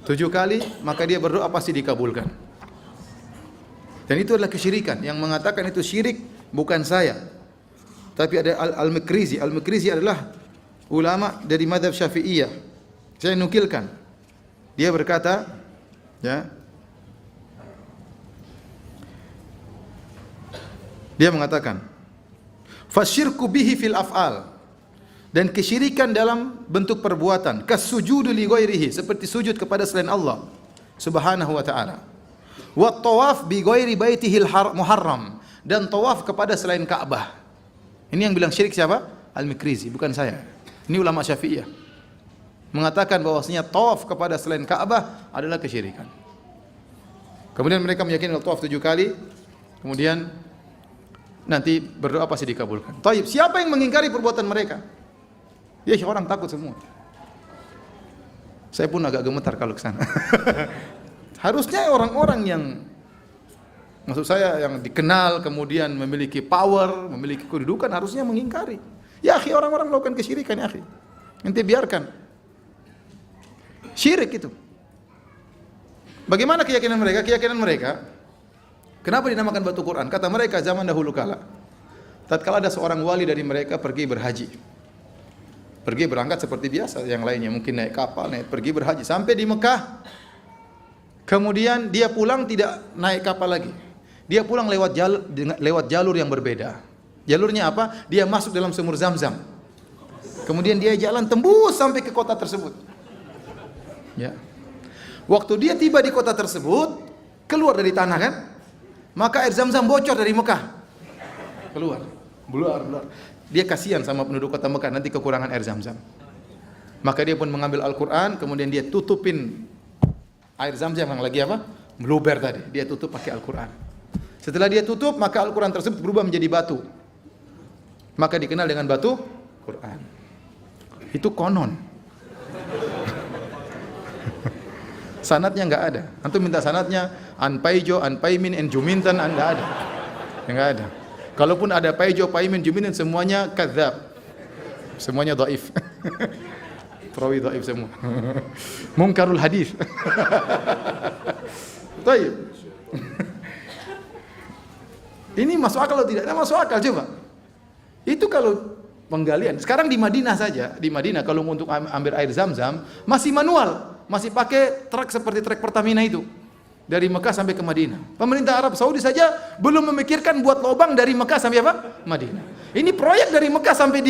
S2: 7 kali, maka dia berdoa pasti dikabulkan. Dan itu adalah kesyirikan. Yang mengatakan itu syirik bukan saya, tapi ada Al-Mikrizi. Al-Mikrizi adalah ulama dari mazhab Syafi'iyah. Saya nukilkan. Dia berkata, ya, dia mengatakan, fasyirku bihi fil af'al, dan kesyirikan dalam bentuk perbuatan, kasujudu li ghairihi, seperti sujud kepada selain Allah Subhanahu wa taala. Wa tawaf bi ghairi baitihil muharram, dan tawaf kepada selain Ka'bah. Ini yang bilang syirik siapa? Al-Mikrizi, bukan saya. Ini ulama Syafi'iyah. Mengatakan bahwasanya tawaf kepada selain Ka'bah adalah kesyirikan. Kemudian mereka meyakini tawaf 7 kali, kemudian nanti berdoa pasti dikabulkan. Taib, siapa yang mengingkari perbuatan mereka? Ya, orang takut semua. Saya pun agak gemetar kalau ke sana. Harusnya orang-orang yang, maksud saya yang dikenal, kemudian memiliki power, memiliki kedudukan, harusnya mengingkari. Ya akhi, orang-orang melakukan kesyirikan, ya akhi. Nanti biarkan. Syirik itu. Bagaimana keyakinan mereka? Keyakinan mereka, kenapa dinamakan batu Quran? Kata mereka zaman dahulu kala, tatkala ada seorang wali dari mereka pergi berhaji, pergi berangkat seperti biasa yang lainnya, mungkin naik kapal, pergi berhaji sampai di Mekah, kemudian dia pulang tidak naik kapal lagi, dia pulang lewat jalur yang berbeda. Jalurnya apa? Dia masuk dalam sumur Zam-Zam, kemudian dia jalan tembus sampai ke kota tersebut. Ya. Waktu dia tiba di kota tersebut, keluar dari tanah kan, maka air Zam-Zam bocor dari Mekah, keluar, beluar. Dia kasihan sama penduduk kota Mekah, nanti kekurangan air Zam-Zam. Maka dia pun mengambil Al-Quran, kemudian dia tutupin air Zam-Zam yang lagi apa? Meluber tadi, dia tutup pakai Al-Quran. Setelah dia tutup, maka Al-Quran tersebut berubah menjadi batu. Maka dikenal dengan batu Quran. Itu konon. Sanadnya enggak ada. Antum minta sanadnya an paijo, an paimin, en jumintan, enggak ada. Enggak ada. Kalaupun ada paijo, paimin, jumintan, semuanya kadzab. Semuanya dhaif. Perawi dhaif semua. Munkarul hadis. Baik. Ini masuk akal atau tidak? Nah, masuk akal coba. Itu kalau penggalian. Sekarang di Madinah saja, di Madinah kalau untuk ambil air Zam-Zam masih manual. Masih pakai truk seperti truk Pertamina itu. Dari Mekah sampai ke Madinah. Pemerintah Arab Saudi saja belum memikirkan buat lubang dari Mekah sampai apa? Madinah. Ini proyek dari Mekah sampai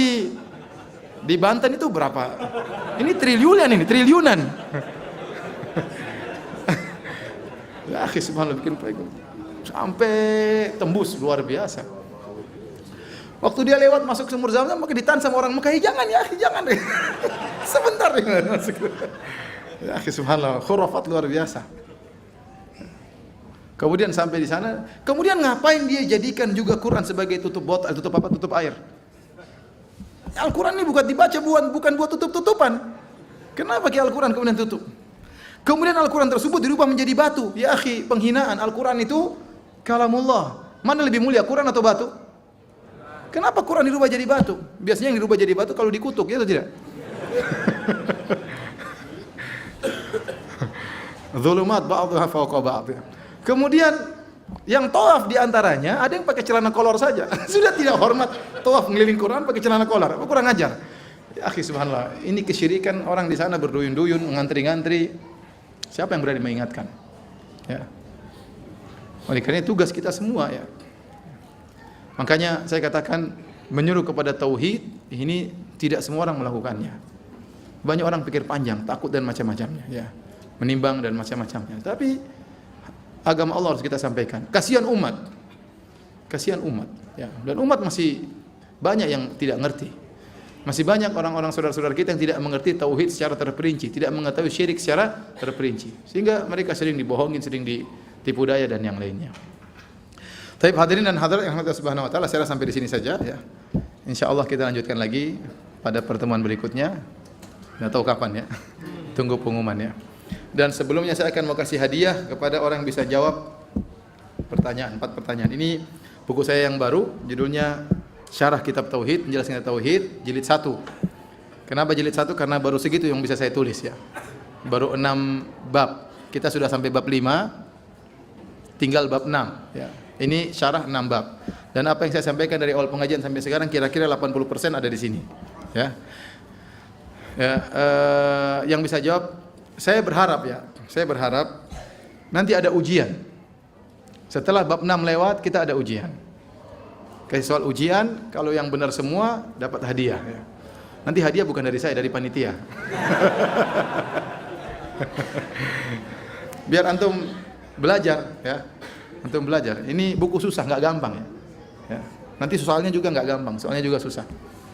S2: di Banten itu berapa? Ini triliunan ini, triliunan. Ya, akhi subhanallah bikin proyek sampai tembus luar biasa. Waktu dia lewat masuk sumur Zam-Zam, maka ditahan sama orang Mekah, jangan ya, jangan. Sebentar ya masuk. Ya, subhanallah, khurafat luar biasa. Kemudian sampai di sana, kemudian ngapain dia jadikan juga Quran sebagai tutup botol, tutup apa? Tutup air. Al-Quran ini bukan dibaca bukan buat tutup-tutupan. Kenapa ke Al-Quran kemudian tutup? Kemudian Al-Quran tersebut dirubah menjadi batu. Ya akhi, penghinaan. Al-Quran itu kalamullah. Mana lebih mulia, Quran atau batu? Kenapa Quran dirubah jadi batu? Biasanya yang dirubah jadi batu kalau dikutuk, ya atau tidak? Zulumat ba'dhuha fawqa ba'd. Kemudian yang tawaf di antaranya ada yang pakai celana kolor saja. Sudah tidak hormat tawaf ngeliling Quran pakai celana kolor. Apa kurang ajar? Ya akhi subhanallah, ini kesyirikan, orang di sana berduyun-duyun, ngantri-ngantri. Siapa yang berani mengingatkan? Ya. Oleh karena tugas kita semua ya. Makanya saya katakan menyuruh kepada tauhid ini tidak semua orang melakukannya. Banyak orang pikir panjang, takut dan macam-macamnya ya. Menimbang dan macam-macamnya. Tapi agama Allah harus kita sampaikan. Kasihan umat. Kasihan umat ya. Dan umat masih banyak yang tidak ngerti. Masih banyak orang-orang saudara-saudara kita yang tidak mengerti tauhid secara terperinci, tidak mengetahui syirik secara terperinci. Sehingga mereka sering dibohongin, sering ditipu daya dan yang lainnya. Tapi hadirin dan hadirat yang Allah Subhanahu wa taala, saya sampai di sini saja ya. Insyaallah kita lanjutkan lagi pada pertemuan berikutnya. Enggak tahu kapan ya. Tunggu pengumuman ya. Dan sebelumnya saya akan mau kasih hadiah kepada orang yang bisa jawab pertanyaan, 4 pertanyaan. Ini buku saya yang baru, judulnya Syarah Kitab Tauhid, menjelaskan Tauhid, jilid 1. Kenapa jilid 1? Karena baru segitu yang bisa saya tulis ya. Baru 6 bab. Kita sudah sampai bab 5, tinggal bab 6 ya. Ini syarah 6 bab. Dan apa yang saya sampaikan dari awal pengajian sampai sekarang kira-kira 80% ada di sini. Ya. Yang bisa jawab, saya berharap nanti ada ujian. Setelah bab 6 lewat, kita ada ujian. Kasih soal ujian, kalau yang benar semua dapat hadiah ya. Nanti hadiah bukan dari saya, dari panitia. Biar antum belajar ya. Antum belajar. Ini buku susah, nggak gampang ya. Ya. Nanti soalnya juga nggak gampang, soalnya juga susah.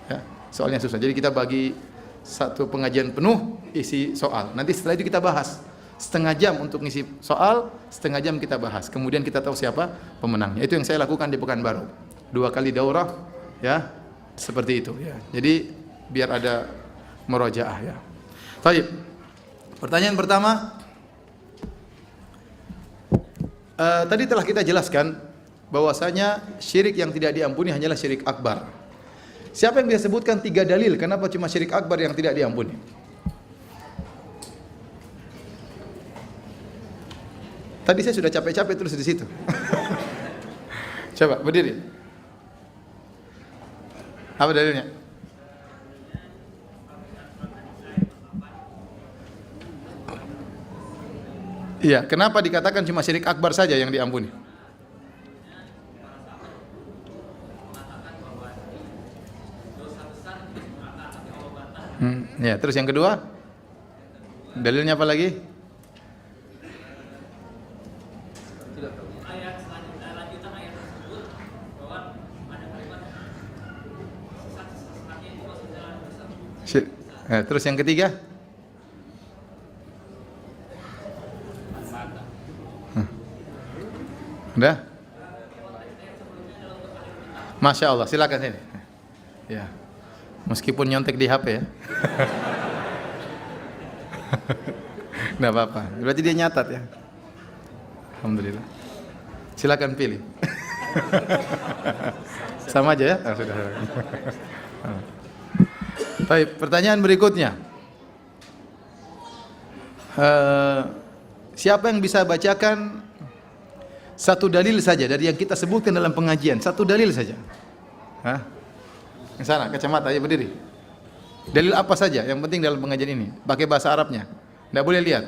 S2: Ya. Soalnya susah. Jadi kita bagi satu pengajian penuh isi soal. Nanti setelah itu kita bahas. Setengah jam untuk ngisi soal, setengah jam kita bahas. Kemudian kita tahu siapa pemenangnya. Itu yang saya lakukan di Pekanbaru. 2 kali daurah ya. Seperti itu ya. Jadi biar ada murojaah ya. Baik. Pertanyaan pertama, tadi telah kita jelaskan bahwasanya syirik yang tidak diampuni hanyalah syirik akbar. Siapa yang bisa sebutkan 3 dalil kenapa cuma syirik akbar yang tidak diampuni? Tadi saya sudah capek-capek terus di situ. Coba berdiri. Apa dalilnya? Iya, kenapa dikatakan cuma syirik akbar saja yang diampuni? Ya, terus yang kedua? Dalilnya apa lagi? Terus yang ketiga? Udah? Masya Allah, silakan sini. Ya, meskipun nyontek di HP ya. Nggak apa-apa. Berarti dia nyatat ya. Alhamdulillah. Silakan pilih. Sama aja ya. Sudah. Baik, pertanyaan berikutnya. Siapa yang bisa bacakan satu dalil saja dari yang kita sebutkan dalam pengajian, satu dalil saja. Hah? Yang sana, kacamata, ayo berdiri. Dalil apa saja yang penting dalam pengajian ini? Pakai bahasa Arabnya. Tidak boleh lihat.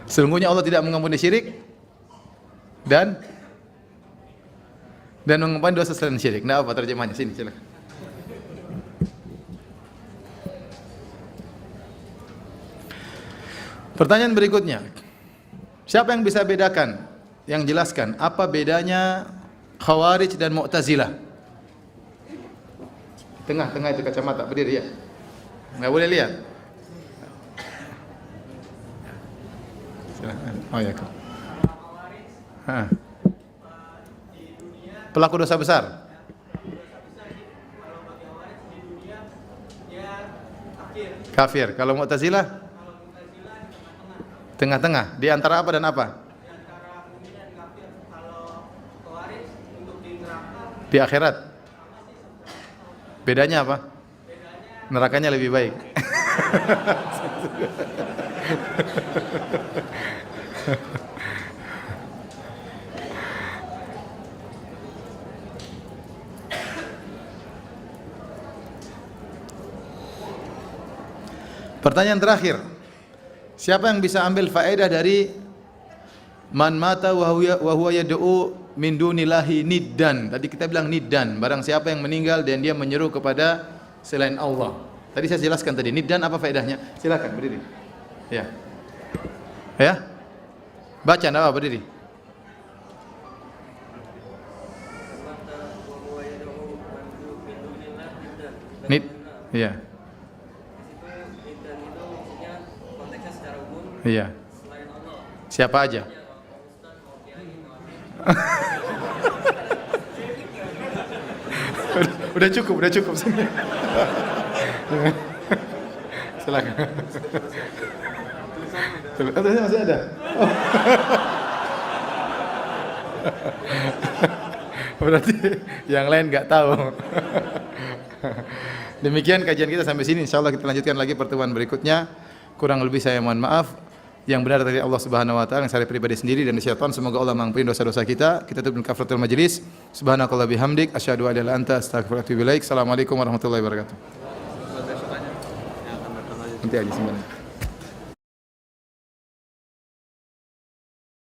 S2: Sesungguhnya Allah tidak mengampuni syirik dan mengampuni dosa selain syirik. Nah, apa terjemahnya? Sini, silakan. Pertanyaan berikutnya. Siapa yang bisa bedakan, yang jelaskan apa bedanya Khawarij dan Mu'tazilah? Tengah-tengah itu kacamata, berdiri ya. Enggak boleh lihat. Silakan. Oh ya, Kak. Pelaku dosa besar. Kafir. Kalau Mu'tazilah? Tengah-tengah. Di antara apa dan apa? Di akhirat. Bedanya apa? Nerakanya lebih baik. Pertanyaan terakhir. Siapa yang bisa ambil faedah dari man mata wa huwa yad'u min dunillahi niddan? Tadi kita bilang niddan, barang siapa yang meninggal dan dia menyeru kepada selain Allah. Tadi saya jelaskan tadi, niddan apa faedahnya? Silakan berdiri. Ya. Ya. Baca apa berdiri. Nid. Iya. Iya. Siapa aja? Udah cukup. Silakan. Tulisannya masih ada. Oh. Berarti yang lain nggak tahu. Demikian kajian kita sampai sini. Insyaallah kita lanjutkan lagi pertemuan berikutnya. Kurang lebih saya mohon maaf. Yang benar dari Allah Subhanahu wa taala, yang saya pribadi sendiri dan syaitan, semoga Allah mengampuni dosa-dosa kita. Kita tutup dengan kafaratul majelis. Subhanakallah bihamdik asyhadu an la ilaha illa anta astaghfiruka wa atubu ilaik. Assalamualaikum warahmatullahi wabarakatuh. Nanti aja sebenarnya.